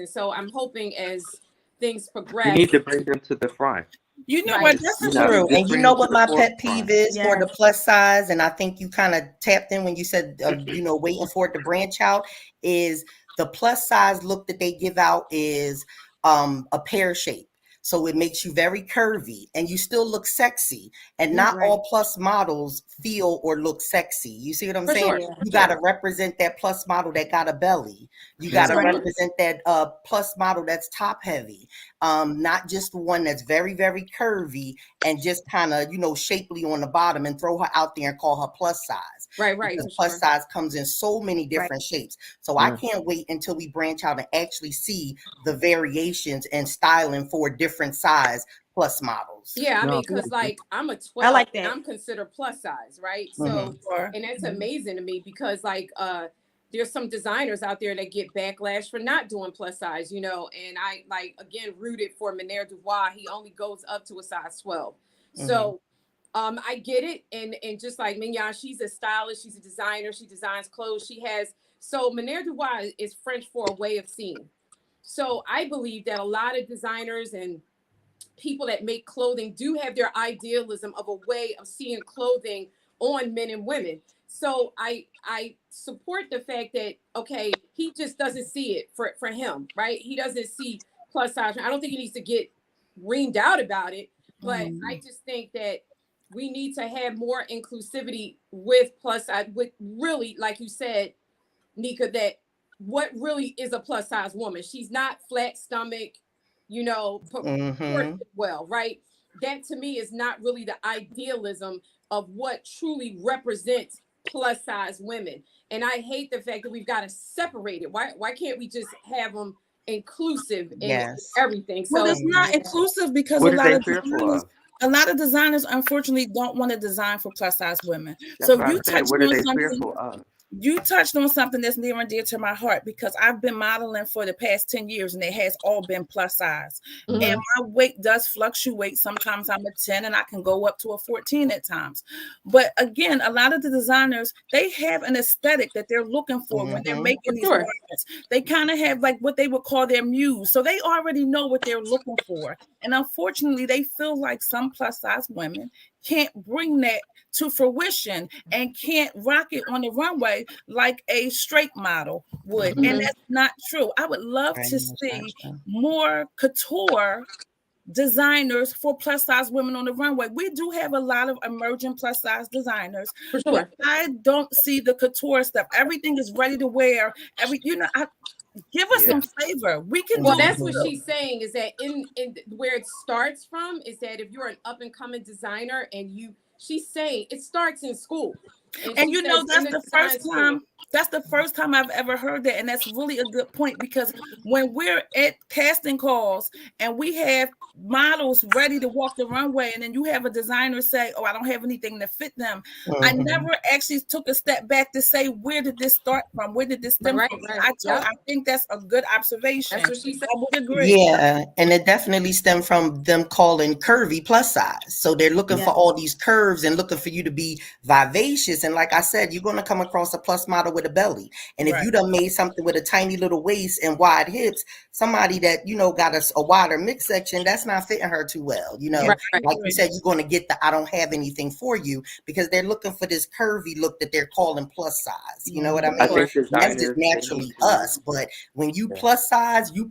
So I'm hoping as things You progress. need to bring them to the front. You know Right. what? That's You the know, True. truth. just And you bring know them to what the my pet forefront. peeve is for the Yes. plus size, and I think you kind of tapped in when you said, waiting for it to branch out, is the plus size look that they give out is a pear shape. So it makes you very curvy and you still look sexy. And not Right. all plus models feel or look sexy. You see what I'm For saying? sure. Yeah. You got to represent that plus model that got a belly. You got to Right. represent that plus model that's top heavy. Not just the one that's very, very curvy and just kind of, shapely on the bottom, and throw her out there and call her plus size. Right, Because for plus sure. size comes in so many different shapes. So I Yeah. can't wait until we branch out and actually see the variations and styling for different size plus models. Yeah, I No, mean, because like I'm a 12 I like and that. I'm considered plus size, right? Mhm. So, Sure. and that's amazing to me, because like there's some designers out there that get backlash for not doing plus size, and I like again rooted for Mener Dubois. He only goes up to a size 12. So I get it. And just like Mignon, she's a stylist, she's a designer, she designs clothes. So Mener Dubois is French for a way of seeing. So I believe that a lot of designers and people that make clothing do have their idealism of a way of seeing clothing on men and women. So I support the fact that, okay, he just doesn't see it for him, right? He doesn't see plus size. I don't think he needs to get reamed out about it, but I just think that we need to have more inclusivity with plus size, with really, like you said, Nika, that what really is a plus size woman. She's not flat stomach, proportioned well, right? That to me is not really the idealism of what truly represents plus size women. And I hate the fact that we've got to separate it. Why can't we just have them inclusive in Yes. everything? Well, So it's not inclusive because What are they fearful of? a lot of designers unfortunately don't want to design for plus size women. That's So what I you said. touched What are on they something. fearful of? You touched on something that's near and dear to my heart, because I've been modeling for the past 10 years and it has all been plus size. Mhm. And my weight does fluctuate. Sometimes I'm a 10 and I can go up to a 14 at times. But again, a lot of the designers, they have an aesthetic that they're looking for when they're making these garments. They kind of have like what they would call their muse. So they already know what they're looking for. And unfortunately, they feel like some plus size women can't bring that to fruition and can't rock it on the runway like a straight model would. And that's not true. I would love to see more couture designers for plus size women on the runway. We do have a lot of emerging plus size designers, for sure. but I don't see the couture stuff. Everything is ready to wear. Give us some flavor. We can Well, do that's it what too. she's saying, is that in where it starts from is that if you're an up and coming designer and she's saying it starts in school. And she says that's in the design first school. time. That's the first time I've ever heard that. And that's really a good point, because when we're at casting calls and we have models ready to walk the runway, and then you have a designer say, "Oh, I don't have anything to fit them." I never actually took a step back to say, where did this start from? Where did this stem from? I think that's a good observation. That's what she said. I would agree. Yeah, and it definitely stemmed from them calling curvy plus size. So they're looking for all these curves and looking for you to be vivacious. And like I said, you're going to come across a plus model with a belly. And if you done made something with a tiny little waist and wide hips, somebody that, got a wider midsection, that's not fitting her too well. Like you said, you're going to get the I don't have anything for you, because they're looking for this curvy look that they're calling plus size. You know what I mean? I think And that's just designers, they naturally need to- us. But when you plus size, you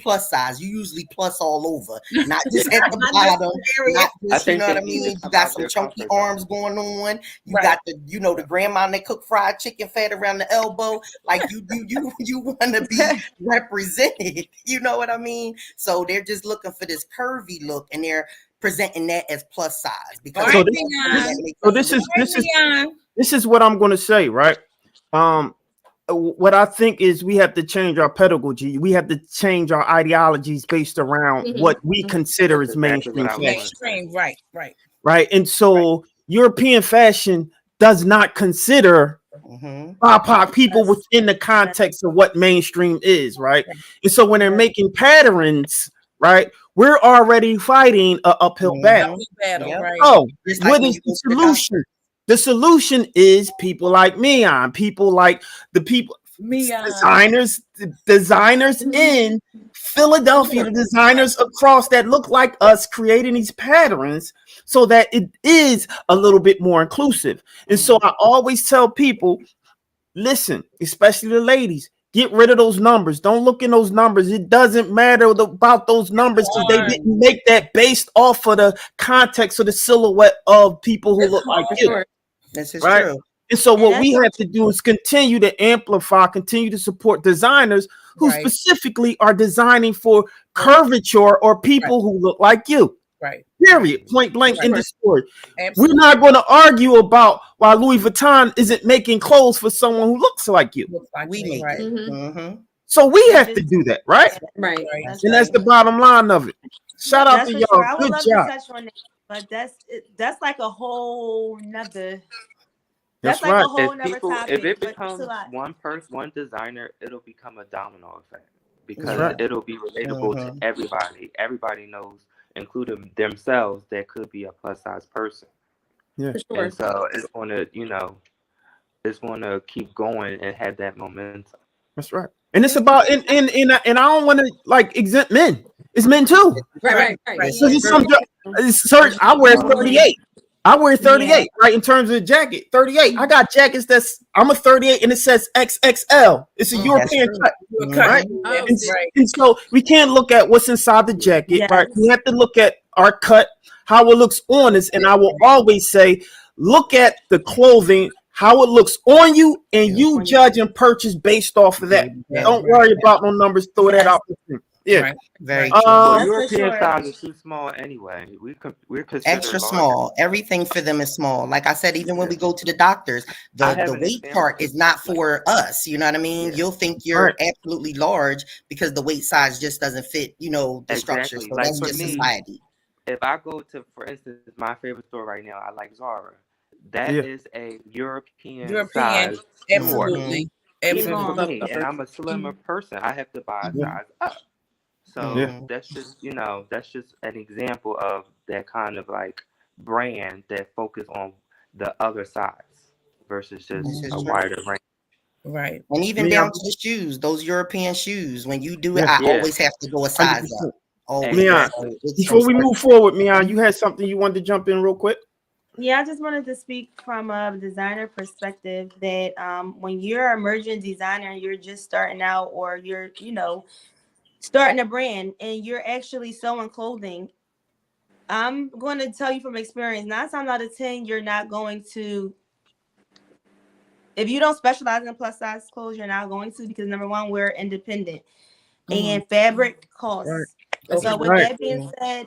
usually plus all over, not just at the bottom, not just, you know what I mean? You got some chunky arms going on. You got the, the grandma that cook fried chicken fat around the elbow. Like you want to be represented. You know what I mean? So they're just looking for this curvy look, and they're presenting that as plus size, because So this is this is what I'm going to say, right? What I think is we have to change our pedagogy. We have to change our ideologies based around what we consider That's as exactly what mainstream I was fashion, going to say. Mainstream, right, right, right? And so European fashion does not consider Mhm. BIPOC people Us. within the context of what mainstream is, right? right. And so when they're Right. making patterns, right, we're already fighting an uphill battle. Mhm. Battle, Yep. right. Oh, Just like what when is you the go to the doctor. solution? The solution is people like Mion, people like the people, designers in Philadelphia, the designers across that look like us, creating these patterns so that it is a little bit more inclusive. And so I always tell people, listen, especially the ladies, get rid of those numbers. Don't look in those numbers. It doesn't matter about those numbers because they Hard. didn't make that based off of the context of the silhouette of people who It's look like hard. you, Sure. This is right? true. And so And what that's we so have to do is continue to amplify, continue to support designers who Right, specifically are designing for curvature or right, people who look like you. right. Period. Point blank in Right. the story. We're Absolutely. not going to argue about why Louis Vuitton isn't making clothes for someone who looks like you. Looks like We me, make right, it. Mhm. Hmm. So we which have to is do that, right? Right. right. That's And that's right. the bottom line of it. Shout out that's to for sure. y'all. I would Good love to job. touch on that, but that's like a whole nother. That's That's like right. a whole nother If topic, it but it's a becomes lot. one person, one designer, it'll become a domino effect That's because right. Yeah. it'll be relatable to Hmm. everybody. Everybody knows, including themselves, that could be a plus size person. Yeah, For sure. And so it's going to, it's going to keep going and have that momentum. that's right. And it's about and I don't want to like exempt men. It's men too. Right. Right, Right. Right. right. This Because is it's Yeah. true. some it's certain, I wear Mhm. 38. I wear Yeah. 38, right? In terms of the jacket, 38. I got jackets I'm a 38 and it says XXL. It's a Mhm. That's European true. cut, You're Hmm. right? cutting. Oh, And, see. Right, and so we can't look at what's inside the jacket, right? We Yes. have to look at our cut, how it looks on us. And I will always say, look at the clothing, how it looks on you, and you On you. judge and purchase based off of that. Yeah. Don't right, worry about no numbers. Throw that Yes. out. Yeah. right, Very right. true. Well, Um. That's for European sure. size is too small anyway. We're considered Extra larger. small. Everything for them is small. Like I said, even when Yeah. we go to the doctors, I the have an weight example. chart is not for us. You know what I mean? Yeah, You'll think All you're right. absolutely large because the weight size just doesn't fit, the structure. exactly. So Like that's for just me, society. if I go to, for instance, my favorite store right now, I like Zara. That Yeah. is a European European, size store. Hmm. absolutely, Even for absolutely. Love me, and Zara. I'm a slimmer person, I have to buy a Yeah. size up. Yeah. So that's just an example of that kind of like brand that focus on the other size versus just This is a true. wider range. Right. And even Yeah. down to the shoes, those European shoes. When you do it, Yeah. I Yeah, always have to go a size up. 100%. Always. Mia, So exactly. it's from before we start move forward, Mia, you had something you wanted to jump in real quick? Yeah, I just wanted to speak from a designer perspective that when you're an emerging designer and you're just starting out, or you're, starting a brand and you're actually sewing clothing, I'm going to tell you from experience, 9 times out of 10, you're not going to, if you don't specialize in plus size clothes, you're not going to, because number one, we're independent and fabric Right. costs. Okay. So with Right. that being said,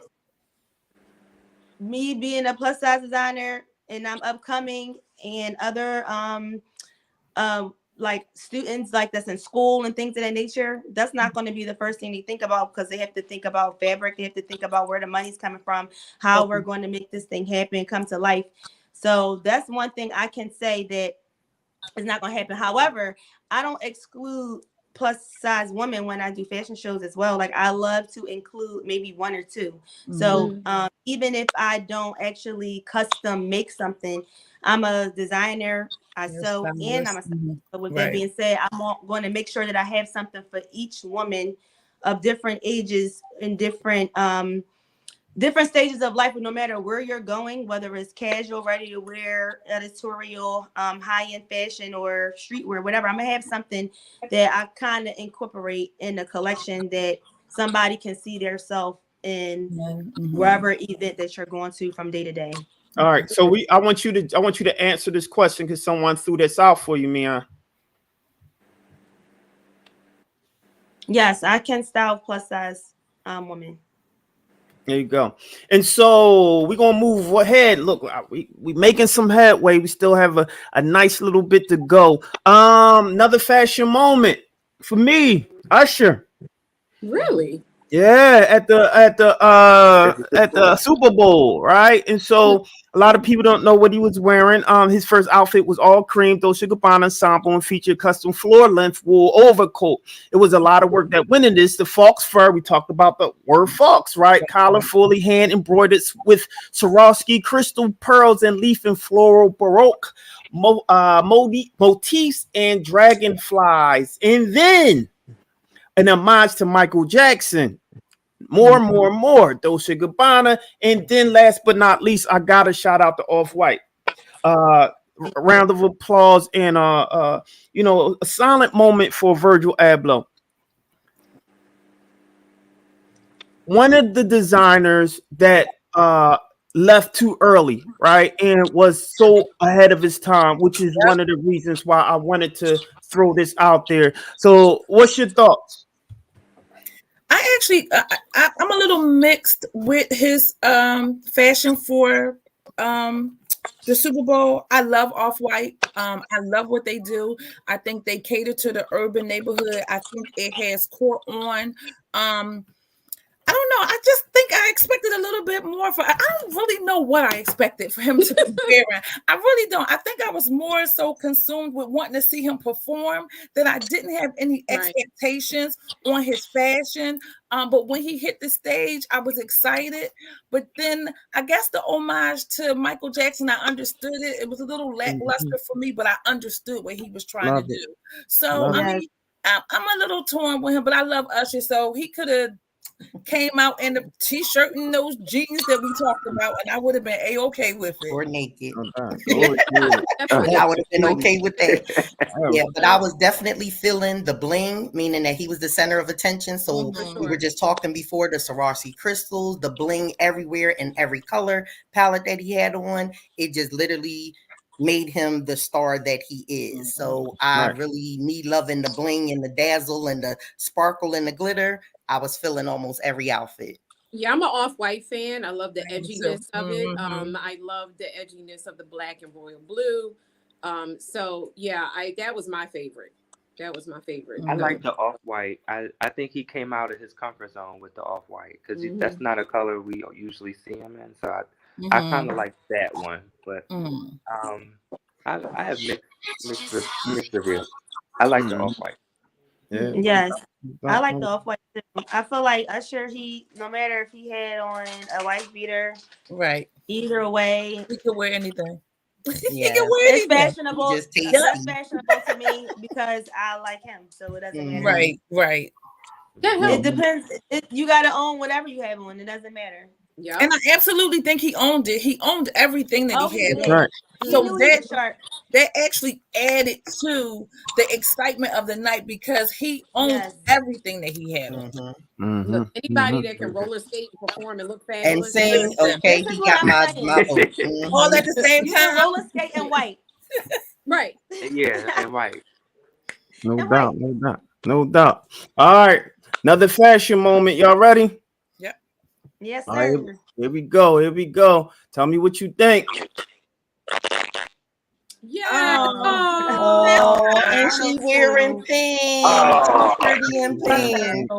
me being a plus size designer and I'm upcoming, and other like students like that's in school and things of that nature, that's not going to be the first thing they think about, because they have to think about fabric, they have to think about where the money's coming from, how we're going to make this thing happen, come to life. So that's one thing I can say that is not going to happen. However, I don't exclude plus size women when I do fashion shows as well. Like, I love to include maybe one or two. So even if I don't actually custom make something, I'm a designer, I You're sew, and I'm stylish. a stylist. So with that Right. being said, I'm going to make sure that I have something for each woman of different ages and different stages of life, no matter where you're going, whether it's casual, ready to wear, editorial, high-end fashion, or streetwear, whatever. I'm gonna have something that I kind of incorporate in the collection that somebody can see their self in wherever event that you're going to from day to day. All right. So I want you to answer this question because someone threw this out for you, Mia. Yes, I can style plus size women. There you go. And so we're gonna move ahead. Look, we making some headway. We still have a nice little bit to go. Another fashion moment for me, Usher. Really? Yeah, at the It's a at Super the Bowl. Super Bowl, right? And so a lot of people don't know what he was wearing. His first outfit was all cream, Dolce & Gabbana ensemble, and featured custom floor length wool overcoat. It was a lot of work that went in this. The fox fur, we talked about the word fox, right? Collar fully hand embroidered with Swarovski crystal pearls and leaf and floral baroque motifs and dragonflies. And then an homage to Michael Jackson. More, Dolce Gabbana. And then last but not least, I gotta shout out to Off-White. A round of applause and a silent moment for Virgil Abloh. One of the designers that left too early, right? And was so ahead of his time, which is one of the reasons why I wanted to throw this out there. So what's your thoughts? I actually, I'm a little mixed with his fashion for the Super Bowl. I love Off-White. I love what they do. I think they cater to the urban neighborhood. I think it has caught on. I don't know. I just think I expected a little bit more for. I don't really know what I expected for him to be wearing. I really don't. I think I was more so consumed with wanting to see him perform that I didn't have any expectations on his fashion. But when he hit the stage, I was excited. But then I guess the homage to Michael Jackson, I understood it. It was a little lackluster for me, but I understood what he was trying to do. So I mean, I'm a little torn with him, but I love Usher, so he could have came out in the t-shirt and those jeans that we talked about, and I would have been a-okay with it. Or naked. Definitely. I would have been okay with that. Yeah, but I was definitely feeling the bling, meaning that he was the center of attention. So we were just talking before, the Swarovski crystals, the bling everywhere in every color palette that he had on. It just literally made him the star that he is. So I really, me loving the bling and the dazzle and the sparkle and the glitter, I was feeling almost every outfit. Yeah, I'm an Off-White fan. I love the edginess of it. I love the edginess of the black and royal blue. So yeah, that was my favorite. That was my favorite. I like the Off-White. I think he came out of his comfort zone with the Off-White because that's not a color we usually see him in. So I kind of like that one. But I have mixed reviews. I like the Off-White. Yeah. Yes, I like the Off-White too. I feel like Usher, no matter if he had on a white beater, right? Either way, he could wear anything. Yeah, it's fashionable. Just It's fashionable to me because I like him, so it doesn't matter. Right. It depends. You got to own whatever you have on. It doesn't matter. Yeah, and I absolutely think he owned it. He owned everything that he had. Right. So that actually added to the excitement of the night because he owned everything that he had. Look, anybody that can roller skate and perform and look fabulous and sing, okay, he got my vote. All at the same time. Roller skate and white. Right. Yeah, and white. No doubt. All right, another fashion moment. Y'all ready? Yep. Yes, sir. All right, here we go. Tell me what you think. Yeah. Oh, and she wearing pink. Pretty in pink.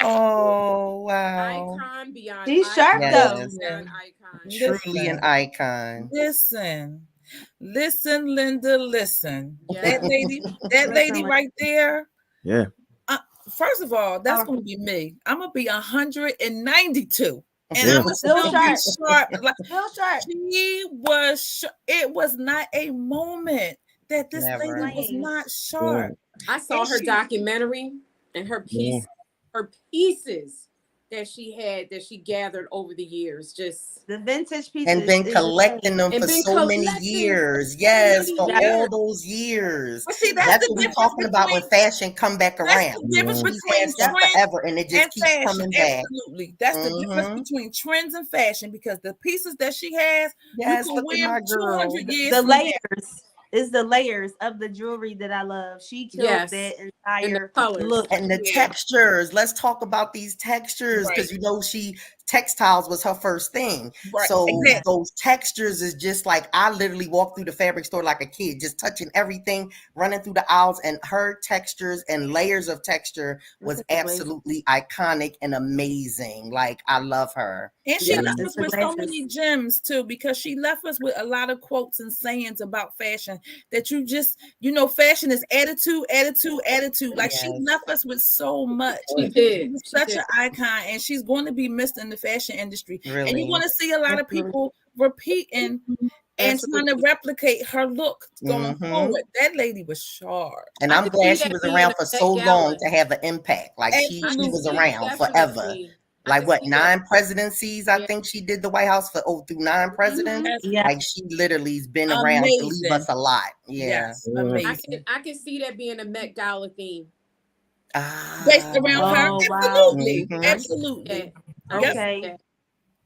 Oh, wow. Icon beyond She's sharp though. Beyond icon. Truly an icon. Listen, Linda, listen. Yeah. That lady right there. Yeah. First of all, that's going to be me. I'm going to be 192. And Yeah. I'm still sharp. Still sharp. She was. It was not a moment that this lady was not sharp. I saw her documentary and her pieces that she gathered over the years, just the vintage pieces, and been collecting them for so many years. Yes, for all those years. See, that's what we're talking about when fashion come back around. That's the difference between trends forever, and it just keeps fashion. coming back. Absolutely, that's the difference between trends and fashion because the pieces that she has, you can wear 200 years. The layers. Is the layers of the jewelry that I love. She killed that entire and the colors. Look and the textures. Let's talk about these textures because she textiles was her first thing. Right. So Exactly. those textures is just like, I literally walked through the fabric store like a kid, just touching everything, running through the aisles, and her textures and layers of texture was absolutely iconic and amazing. Like, I love her. And she Yeah, left it's us the with so glasses. many gems too, because she left us with a lot of quotes and sayings about fashion that you just, fashion is attitude, attitude, attitude. Like she Yes. left us with so much. She did. She was She such did. an icon, and she's going to be missed in the fashion industry. And you're Really. going to see a lot of people repeating and trying to replicate her look going forward. That lady was sharp. And I I'm could glad see she that was being around a for Met so long Gala. to have an impact. Like she Absolutely. was see around forever. definitely. I Like could what, see that. 9 presidencies? I think she did the White House for through 9 presidents. Yes. Yeah. Like she literally's been around to leave us Amazing. a lot. Yeah. Yes, amazing. I can see that being a Met Gala theme. Based around her. Oh, wow. Absolutely. Mhm. Absolutely. I can see Okay. that.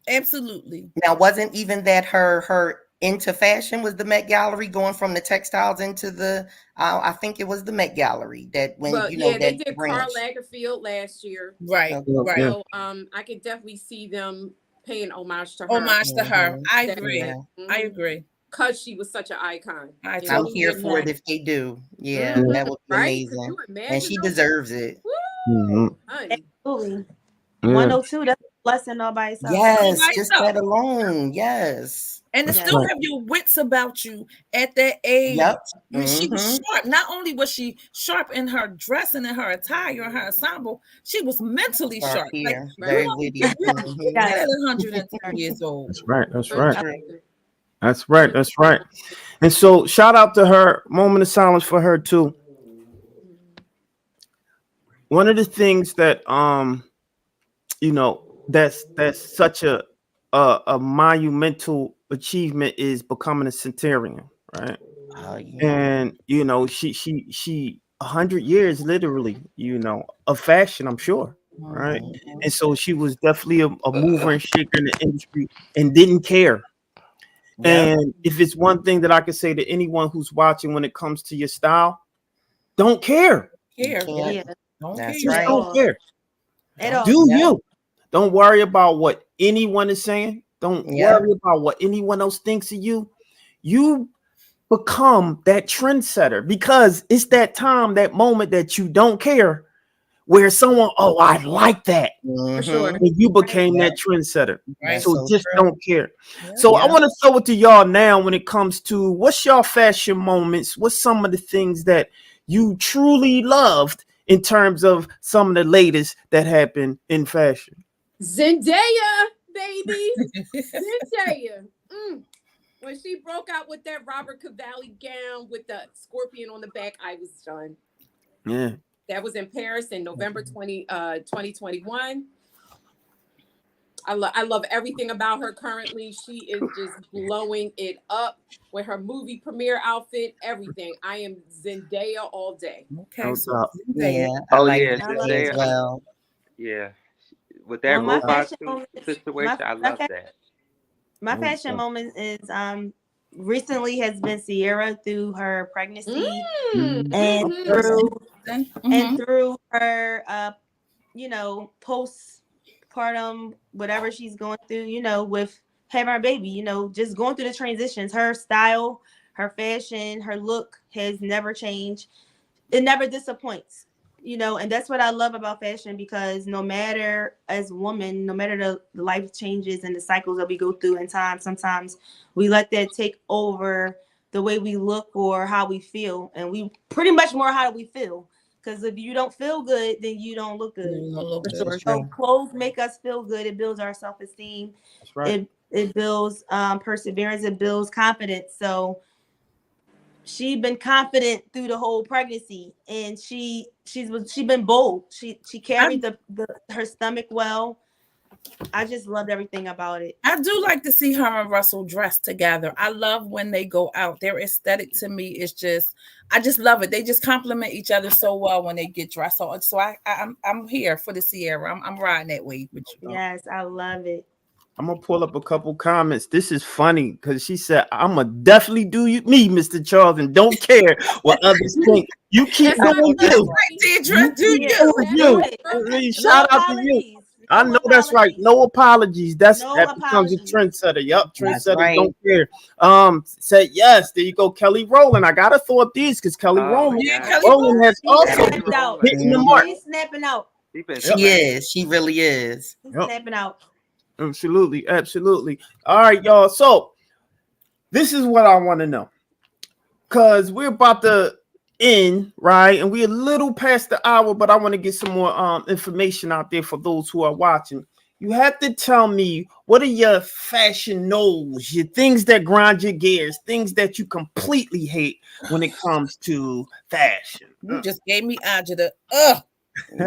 Absolutely. Now, wasn't even that her into fashion was the Met Gallery, going from the textiles into the I think it was the Met Gallery that when Well, you know yeah, they that did branch. Karl Lagerfeld last year. Right. Okay. Right. So I could definitely see them paying homage to her. Homage to her. Mhm. I agree. Yeah. I agree. Because she was such an icon. I You know? I'm totally here agree. for it if they do. Yeah, Mhm. that would be Right? Could amazing. you imagine And she those- deserves it. Woo! Honey. Absolutely. Yeah. 102, that's a blessing all by itself. Yes, By just itself. that alone. Yes. And to Yeah. still have your wits about you at that age. Yep. She was Mhm. sharp. Not only was she sharp in her dressing and her attire and her ensemble, she was mentally Sharp sharp. Like, here. you Very don't- witty. you don't Mhm. get that at 110 years old. That's right. That's So right. true. That's right. That's right. And so shout out to her. Moment of silence for her too. One of the things that that's such a monumental achievement is becoming a centenarian, right? Oh, yeah. And she 100 years literally, of fashion, I'm sure, right? Mhm. And so she was definitely a mover and shaker in the industry and didn't care. Yep. And if it's one thing that I could say to anyone who's watching when it comes to your style, don't care. Care. can't- Yeah. Don't That's care. Just right. don't care. At all. Do Yep. you. Don't worry about what anyone is saying. Don't Yep. worry about what anyone else thinks of you. You become that trendsetter because it's that time, that moment that you don't care, where someone, oh, I like that. For sure. Mhm. And you became Yep. that trendsetter. Right. So so just true. don't care. So I Yeah. want to throw it to y'all now when it comes to what's your fashion moments? What's some of the things that you truly loved in terms of some of the latest that happened in fashion? Zendaya, baby. Zendaya. When she broke out with that Robert Cavalli gown with the scorpion on the back, I was done. Yeah. That was in Paris in November 2021. I love everything about her currently. She is just blowing it up with her movie premiere outfit, everything. I am Zendaya all day. Okay. No So doubt. Yeah. I Oh like yeah, it I love Zendaya. as well. Yeah, with that Well, my robot fashion suit moment, situation, I love that. my fashion moment is recently has been Sierra through her pregnancy and Mhm. through her postpartum whatever she's going through, with having her baby, just going through the transitions. Her style, her fashion, her look has never changed. It never disappoints. And that's what I love about fashion, because no matter as women, no matter the life changes and the cycles that we go through in time, sometimes we let that take over the way we look or how we feel. And we pretty much more how do we feel. Because if you don't feel good, then you don't look good. For sure. True. So clothes make us feel good. It builds our self-esteem. That's right. It builds perseverance. It builds confidence. So she been confident through the whole pregnancy, and she been bold. She carried her stomach well. I just loved everything about it. I do like to see her and Russell dressed together. I love when they go out. Their aesthetic to me is I just love it. They just complement each other so well when they get dressed. So I'm here for the Sierra. I'm riding that wave with you. Yes, I love it. I'm gonna pull up a couple comments. This is funny because she said, "I'm gonna definitely do me, Mr. Charles, and don't care what others think. You keep That's doing what I you. love. Deidre, do you? You. I mean, shout out to you. I know that's right. No apologies. That becomes a apologies. trendsetter. Yup, That's trendsetters right. don't care. Said yes. There you go, Kelly Rowland. I gotta throw up these because Kelly Rowland, Kelly Rowland has He's also snapped out. hitting the mark. He's snapping out. She is. She really is. He's Yep. snapping out. Absolutely, absolutely. All right, y'all. So this is what I want to know, because we're about to end, right? And we're a little past the hour, but I want to get some more information out there for those who are watching. You have to tell me, what are your fashion no's, your things that grind your gears, things that you completely hate when it comes to fashion. You just gave me agita.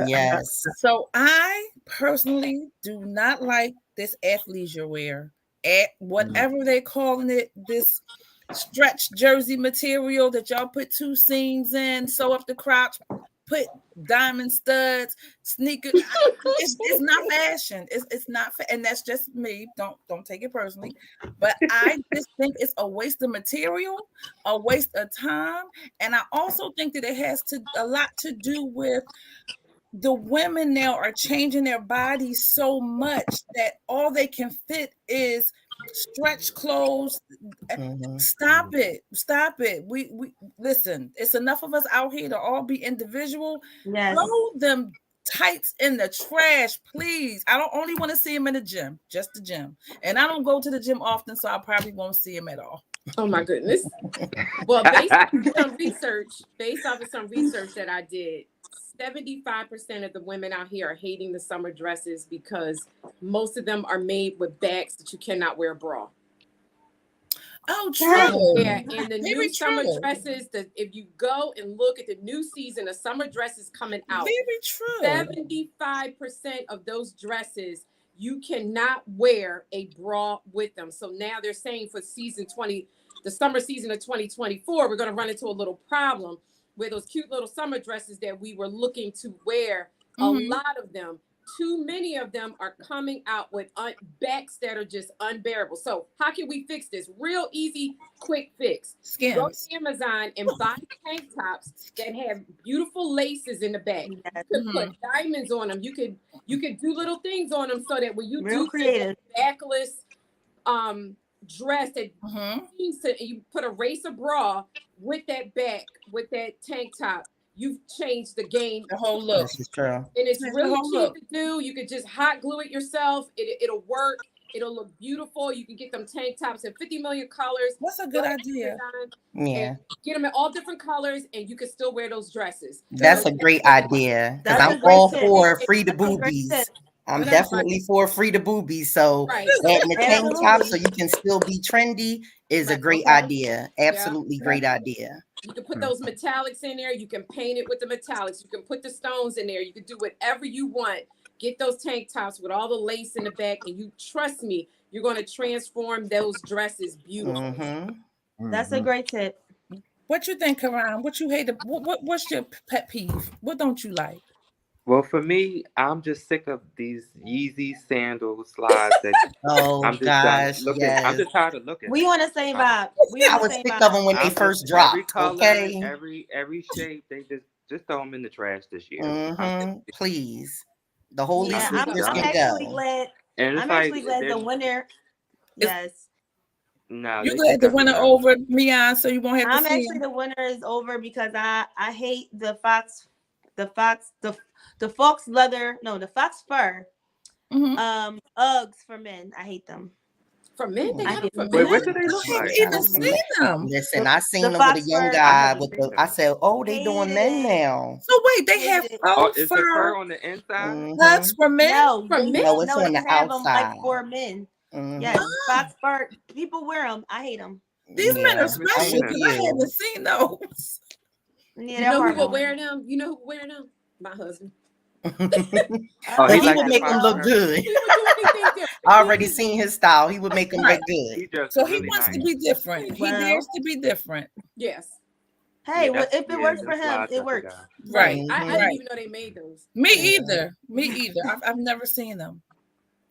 Yes. So I personally do not like this athleisure wear, whatever they calling it, this stretch jersey material that y'all put 2 seams in, sew up the crotch, put diamond studs, sneakers. It's not fashion. It's not, and that's just me. Don't take it personally, but I just think it's a waste of material, a waste of time, and I also think that it has a lot to do with the women now are changing their bodies so much that all they can fit is stretch clothes. Stop it. We listen, it's enough of us out here to all be individual. Yes. Throw them tights in the trash, please. I don't only want to see them in the gym, just the gym. And I don't go to the gym often, so I probably won't see them at all. Oh my goodness. Well, based off of some research that I did, 75% of the women out here are hating the summer dresses because most of them are made with backs that you cannot wear a bra. Oh, true. Yeah, and the new summer dresses, if you go and look at the new season of summer dresses coming out, very true. 75% of those dresses, you cannot wear a bra with them. So now they're saying for the summer season of 2024, we're going to run into a little problem where those cute little summer dresses that we were looking to wear, a lot of them, too many of them are coming out with backs that are just unbearable. So how can we fix this? Real easy, quick fix. Skins. Go to Amazon and buy tank tops that have beautiful laces in the back. You could put diamonds on them. You could do little things on them so that when you do creative backless dress that you put a racer bra with that back, with that tank top, you've changed the game. The whole look. This is true. And it's really cheap to do. You could just hot glue it yourself. It'll work. It'll look beautiful. You can get them tank tops in 50 million colors. That's a good idea. Yeah. Get them in all different colors and you can still wear those dresses. That's a great idea. Because I'm all for free the boobies. I'm definitely for free the boobies. So adding the tank top so you can still be trendy is a great idea. Absolutely great idea. You can put those metallics in there. You can paint it with the metallics. You can put the stones in there. You can do whatever you want. Get those tank tops with all the lace in the back. And you trust me, you're going to transform those dresses beautifully. That's a great tip. What you think, Karan? What you hate? What's your pet peeve? What don't you like? Well, for me, I'm just sick of these Yeezy sandal slides that I'm just I'm just tired of looking. We want to say vibe. I was sick of them when they first dropped. Every color, okay, every shape, they just throw them in the trash this year. Please, the whole I'm actually glad. And I'm actually glad the winner. Yes. No, you glad the winner over Mian, so you won't have to I'm see actually the winner is over because I hate the fox leather, the fox fur Uggs for men. I hate them. For men? Wait, what do they look like? I haven't even seen them. Listen, I seen them with a young guy I said, oh, they doing men now. So wait, they have is the fur on the inside? That's for men? No, for men? No, it's on the outside. Them like for men. Yes, fox fur. People wear them. I hate them. These men are special because I haven't seen those. Yeah, you know who will wear them? You know who will wear them? My husband. But he would make them look good. I already seen his style. He would make them look good. So he wants to be different. He dares to be different. Yes. Hey, if it works for him, it works. Right. I didn't even know they made those. Me either. I've never seen them.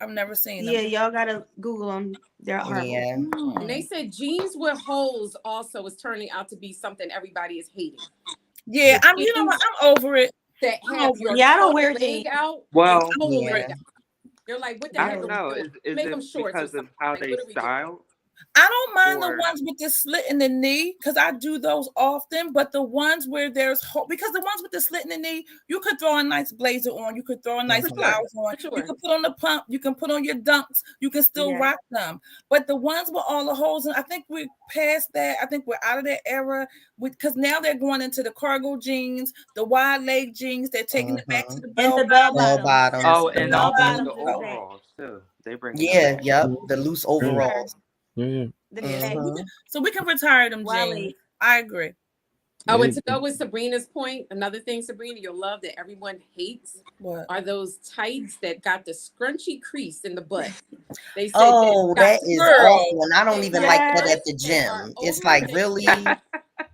Yeah, y'all gotta Google them. They're horrible. Yeah. And they said jeans with holes also is turning out to be something everybody is hating. Yeah, you know what? I'm over it. That have your I don't wear jeans out. Well, They're like, what the I heck don't are we know. doing? Is Make it them shorts or because of something. how Like, they what are we doing? style? I don't mind the Or ones with the slit in the knee because I do those often, but the ones where there's because the ones with the slit in the knee, you could throw a nice blazer on, you could throw a nice For sure. blouse on, For you sure. could put on the pump, you can put on your dunks, you can still Yeah. rock them. But the ones with all the holes, and I think we're past that. I think we're out of that era because now they're going into the cargo jeans, the wide leg jeans. They're taking it back to the And bell the bell bottom. Bell bottoms. bottoms. oh, The and bell also Mhm. the bottoms is back. overalls too. They bringing them Yeah, back. yep. The loose overalls. Yeah. The Mhm. So we can retire them Wale. jeans. I agree. Oh, and to go with Sabrina's point, another thing, Sabrina, you'll love that everyone hates What? are those tights that got the scrunchy crease in the butt. They say Oh, they've got that is Girl. awful. And I don't they even got like that Yes. at the tights that are gym. It's like, oversized. really?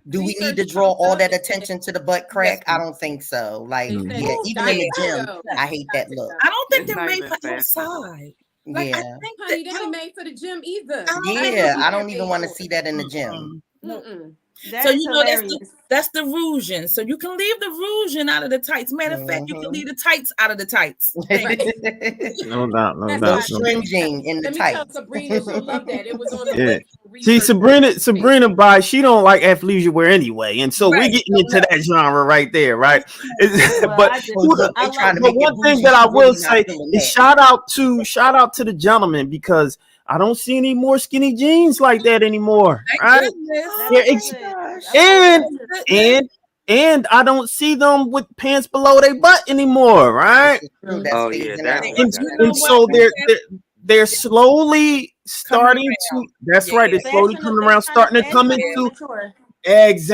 Do we need to Research draw comes all up that and said attention to the butt crack? I don't think so. Like, they said yeah, it's even in got the to gym, go. I hate Got that to look. go. I don't think It's they're not made even for fashionable. outside. Like I Yeah. think Honey, that they ain't made for the gym either. I don't That's think Yeah, what I they're don't even made want to for. see that in the gym. no. Mm-mm. That So is you know hilarious. that's the rouge. So you can leave the rouge out of the tights. Matter of fact, you can leave the tights out of the tights. Thank you. No doubt, no That's No doubt. why. stringing in the Let me tell tights. Sabrina, she'll love that. It was on the Yeah. list for See, research. Sabrina by she don't like athleisure wear anyway, and so we're Right. getting into that genre right there, right? Well, But I do. Oh, look, I they trying love to but make it one thing bougie. that I She will really not say feeling is that. shout out to the gentleman because I don't see any more skinny jeans like that anymore, Thank right? goodness. That Yeah, was Oh good. my gosh. and Goodness. and I don't see them with pants below their butt anymore, right? This is true. That's Oh yeah, phasing that out. always And got you to know And go. what? so they're slowly Coming starting to. around. That's Yeah. right. They're slowly Fashion, coming they're around, trying to, starting to come trying to be into. mature. That's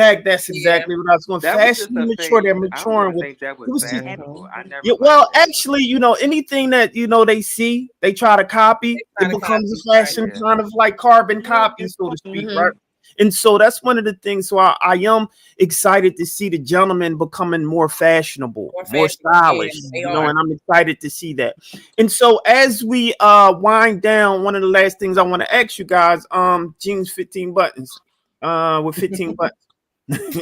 Yeah. exactly what I was going. That was just Fashion a mature. They're phase. I don't maturing even with. think that was It was just, fashionable. I never yeah. liked Well, that. actually, anything that they see, they try to copy. Try It to becomes copy, a fashion, Yeah. kind of like carbon You know what copy, is so to funny? speak, right? And so that's one of the things. So I am excited to see the gentlemen becoming more fashionable, More more fashionable. Yeah, stylish, they are. and I'm excited to see that. And so as we wind down, one of the last things I want to ask you guys, jeans 15 buttons, with 15 buttons.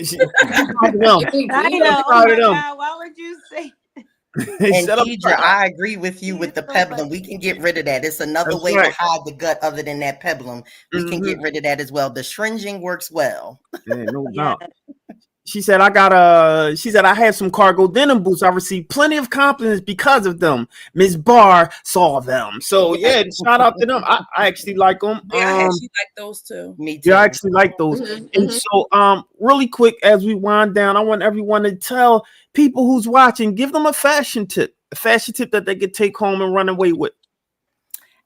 She proud of them. I You know. Oh Proud my of them. God. Why would you say? And Shut up. Deidre, I agree with you He with is the so peplum. funny. We can get rid of that. It's another That's way right. to hide the gut other than that peplum. We can get rid of that as well. The stringing works well. Yeah, no Yeah. doubt. She said, she said, I have some cargo denim boots. I received plenty of compliments because of them. Miss Barr saw them. So yeah, shout out to them. I actually like them. Yeah, I actually like those too. Me Yeah, I too. actually like those. Mhm, And mhm. so really quick as we wind down, I want everyone to tell people who's watching, give them a fashion tip that they could take home and run away with.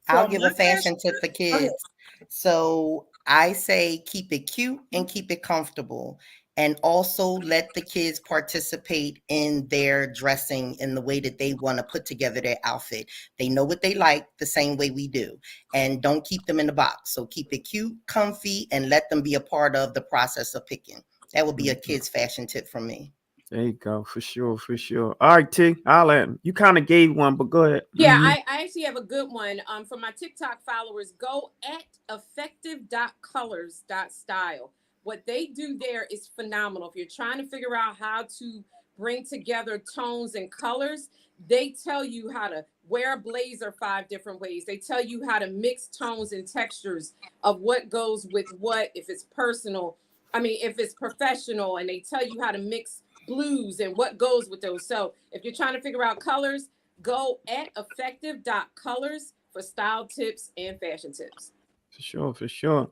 I'll So give my a fashion tip for Go ahead. kids. So I say keep it cute and keep it comfortable. And also let the kids participate in their dressing in the way that they want to put together their outfit. They know what they like the same way we do. And don't keep them in the box. So keep it cute, comfy, and let them be a part of the process of picking. That would be a kid's fashion tip from me. There you go, for sure, for sure. All right, T, I'll let him. You kind of gave one, but go ahead. Yeah, Mhm. I actually have a good one. For my TikTok followers, go at effective.colors.style. What they do there is phenomenal. If you're trying to figure out how to bring together tones and colors, they tell you how to wear a blazer 5 different ways. They tell you how to mix tones and textures of what goes with what, if it's personal, if it's professional, and they tell you how to mix blues and what goes with those. So if you're trying to figure out colors, go at effective.colors for style tips and fashion tips. For sure, for sure.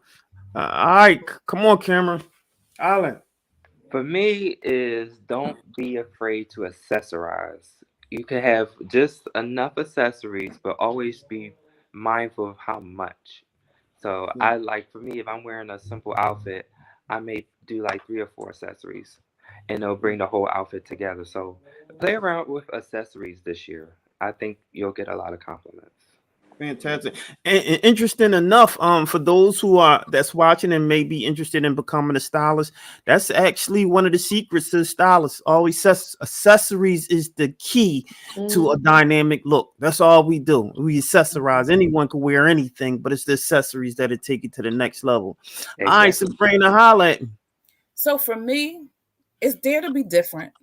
All right, come on, Cameron. Alan. For me is don't be afraid to accessorize. You can have just enough accessories, but always be mindful of how much. So I like for me, if I'm wearing a simple outfit, I may do like 3 or 4 accessories, and it'll bring the whole outfit together. So play around with accessories this year. I think you'll get a lot of compliments. Fantastic. And interesting enough, for those who are that's watching and may be interested in becoming a stylist, that's actually one of the secrets to the stylist. Always says accessories is the key to a dynamic look. That's all we do. We accessorize. Anyone can wear anything, but it's the accessories that take it to the next level. Exactly. All right, Sabrina, holla at me. So for me, it's dare to be different.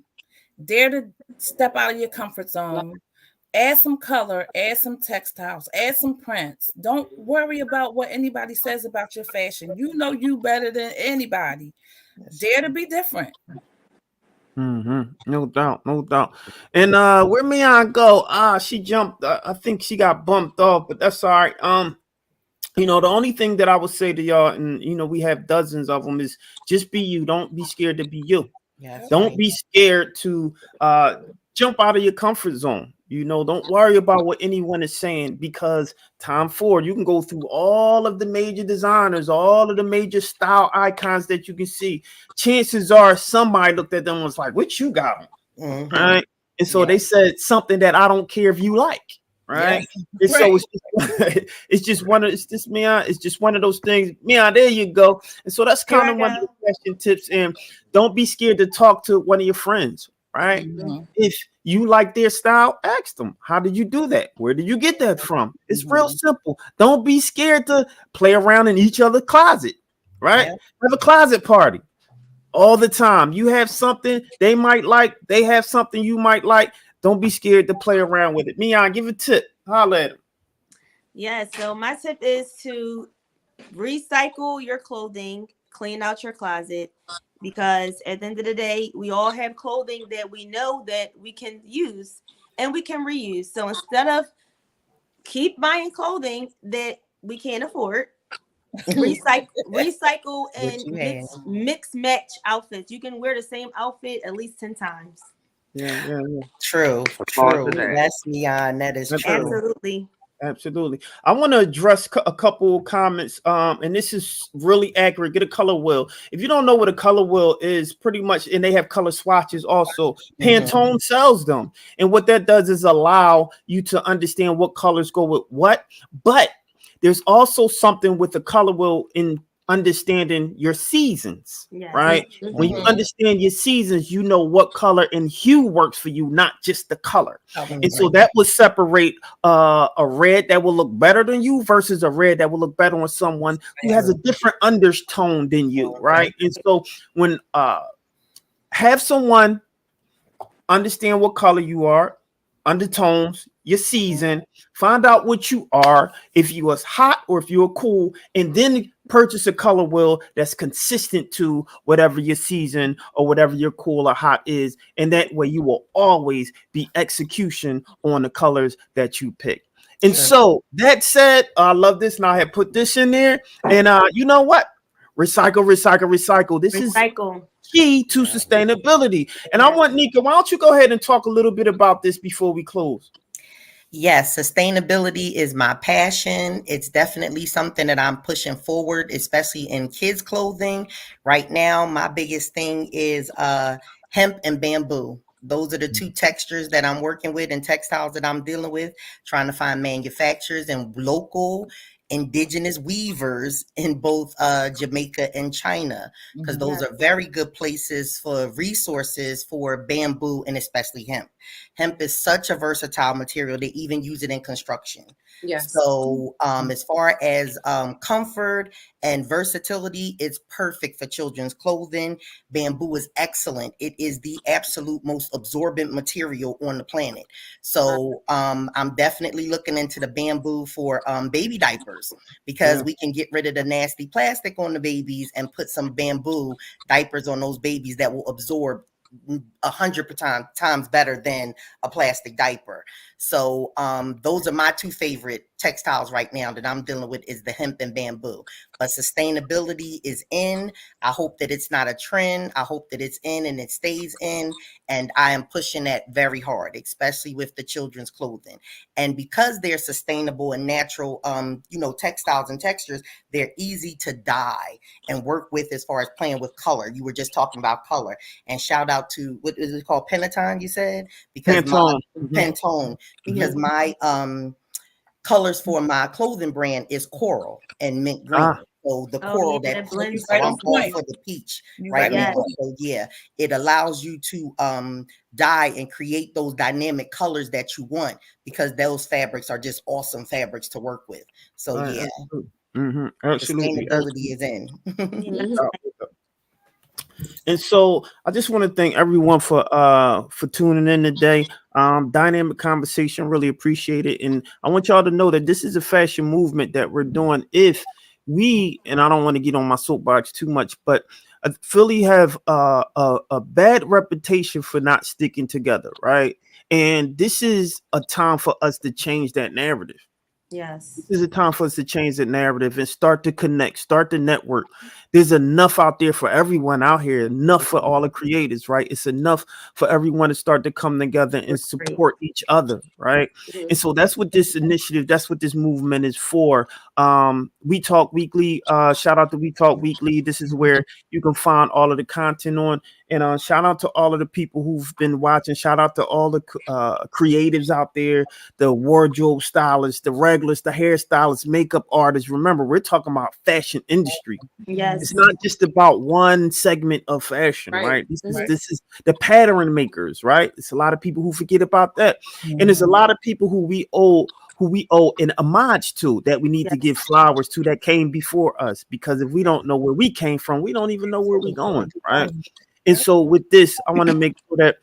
Dare to step out of your comfort zone. Add some color, add some textiles, add some prints. Don't worry about what anybody says about your fashion. You know you better than anybody. Dare to be different. No doubt, no doubt. And where Mian go? She jumped. I think she got bumped off, but that's all right. The only thing that I would say to y'all, and we have dozens of them, is just be you. Don't be scared to be you. Yes, Don't right. be scared to jump out of your comfort zone. Don't worry about what anyone is saying, because time forward, you can go through all of the major designers, all of the major style icons that you can see. Chances are somebody looked at them and was like, what you got on? Right? And so they said something that I don't care if you like. Right. And so it's just one of those things. Mia, there you go. And so that's kind of one of the fashion tips. And don't be scared to talk to one of your friends. Right. If you like their style, ask them, how did you do that? Where did you get that from? It's real simple. Don't be scared to play around in each other's closet. Right. Have a closet party all the time. You have something they might like, they have something you might like. Don't be scared to play around with it. Mian, give a tip. Holla at him. Yeah, so my tip is to recycle your clothing, clean out your closet, because at the end of the day, we all have clothing that we know that we can use and we can reuse. So instead of keep buying clothing that we can't afford, recycle and mix match outfits. You can wear the same outfit at least 10 times. Yeah. True. Yes, Mian, that is true. Absolutely. I want to address a couple of comments, and this is really accurate. Get a color wheel. If you don't know what a color wheel is, pretty much, and they have color swatches also. Pantone sells them, and what that does is allow you to understand what colors go with what. But there's also something with the color wheel in understanding your seasons, right? When you understand your seasons, you know what color and hue works for you, not just the color. And so that will separate a red that will look better than you versus a red that will look better on someone who has a different undertone than you, right? And so when have someone understand what color you are, undertones, your season, find out what you are, if you was hot or if you're cool, and then purchase a color wheel that's consistent to whatever your season or whatever your cool or hot is. And that way you will always be execution on the colors that you pick. And so that said, I love this. Now I have put this in there, and you know what? Recycle. This is key to sustainability. And I want Nika, why don't you go ahead and talk a little bit about this before we close? Yes, sustainability is my passion. It's definitely something that I'm pushing forward, especially in kids' clothing. Right now, my biggest thing is hemp and bamboo. Those are the two textures that I'm working with and textiles that I'm dealing with, trying to find manufacturers and local indigenous weavers in both Jamaica and China, because those are very good places for resources for bamboo and especially hemp. Hemp is such a versatile material. They even use it in construction. So as far as comfort and versatility, it's perfect for children's clothing. Bamboo is excellent. It is the absolute most absorbent material on the planet. So I'm definitely looking into the bamboo for baby diapers, because we can get rid of the nasty plastic on the babies and put some bamboo diapers on those babies that will absorb 100 times better than a plastic diaper. So those are my two favorite textiles right now that I'm dealing with, is the hemp and bamboo. But sustainability is in. I hope that it's not a trend. I hope that it's in and it stays in. And I am pushing that very hard, especially with the children's clothing. And because they're sustainable and natural, textiles and textures, they're easy to dye and work with as far as playing with color. You were just talking about color. And shout out to, what is it called? Pantone, you said? Because Pantone, because my colors for my clothing brand is coral and mint green. So the coral that blends, so I'm going for the peach right now. So yeah, it allows you to dye and create those dynamic colors that you want, because those fabrics are just awesome fabrics to work with. So yeah, Absolutely. sustainability is in. And so I just want to thank everyone for tuning in today. Dynamic conversation, really appreciate it. And I want y'all to know that this is a fashion movement that we're doing. If we, and I don't want to get on my soapbox too much, but Philly have a bad reputation for not sticking together, right? And this is a time for us to change that narrative. Yes. This is a time for us to change the narrative and start to connect, start to network. There's enough out there for everyone out here, enough for all the creators, right? It's enough for everyone to start to come together and support each other, right? And so that's what this initiative, that's what this movement is for. We Talk Weekly, shout out to We Talk Weekly. This is where you can find all of the content on. And shout out to all of the people who've been watching. Shout out to all the creatives out there, the wardrobe stylists, the regulars, the hairstylists, makeup artists. Remember, we're talking about fashion industry. Yes. It's not just about one segment of fashion, right? This is the pattern makers, right? It's a lot of people who forget about that. And there's a lot of people who we owe an homage to, that we need to give flowers to, that came before us. Because if we don't know where we came from, we don't even know where we're going, right? And so with this, I want to make sure that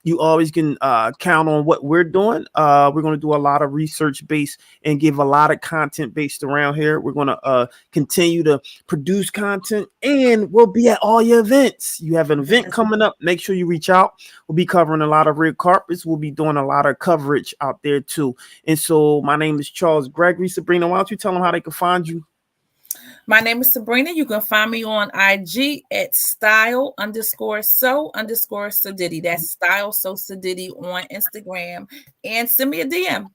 you always can count on what we're doing. We're going to do a lot of research based and give a lot of content based around here. We're going to continue to produce content, and we'll be at all your events. You have an event coming up, make sure you reach out. We'll be covering a lot of red carpets. We'll be doing a lot of coverage out there too. And so my name is Charles Gregory. Sabrina, why don't you tell them how they can find you? My name is Sabrina. You can find me on IG at style_so_sadiddy. That's style so sadiddy on Instagram. And send me a DM.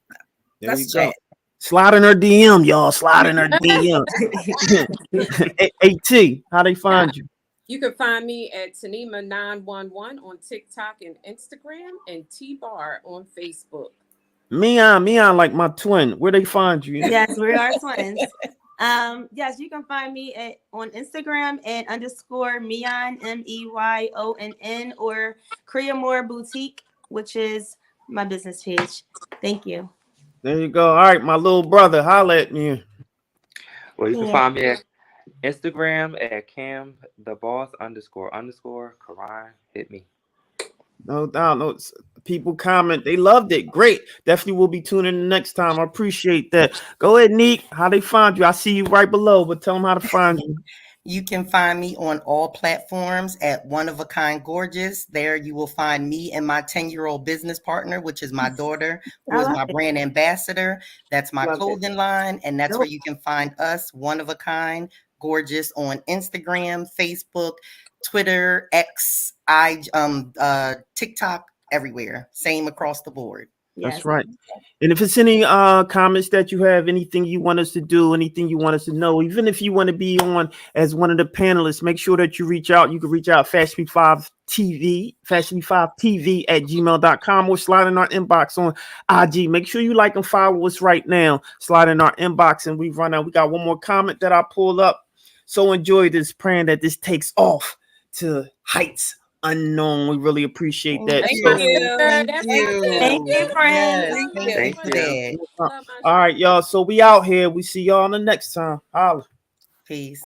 Let's chat. Slide in her DM, y'all. Slide in her DM. AT, how they find you? You can find me at Tanima911 on TikTok and Instagram, and T-Bar on Facebook. Mian, like my twin. Where they find you? Yes, we are twins. Yes, you can find me on Instagram at _Meyon, MEYONN, or Creamore Boutique, which is my business page. Thank you. There you go. All right, my little brother, holla at me. Well, you can find me at Instagram at Cam the Boss __ Karan. Hit me. No doubt. No, people comment. They loved it. Great. Definitely will be tuning in next time. I appreciate that. Go ahead, Neek. How they find you? I see you right below, but tell them how to find you. You can find me on all platforms at One of a Kind Gorgeous. There you will find me and my 10-year-old business partner, which is my daughter, who is my brand ambassador. That's my clothing line. And that's where you can find us, One of a Kind Gorgeous, on Instagram, Facebook, Twitter, X, TikTok, everywhere. Same across the board. That's right. And if it's any comments that you have, anything you want us to do, anything you want us to know, even if you want to be on as one of the panelists, make sure that you reach out. You can reach out Fashionably5TV at gmail.com, or slide in our inbox on IG. Make sure you like and follow us right now. Slide in our inbox, and we run out. We got one more comment that I pulled up. So enjoy this, praying that this takes off to heights unknown. We really appreciate that. Thank you, friends. Thank you. All right, y'all. So we out here. We see y'all on the next time. Holla. Peace.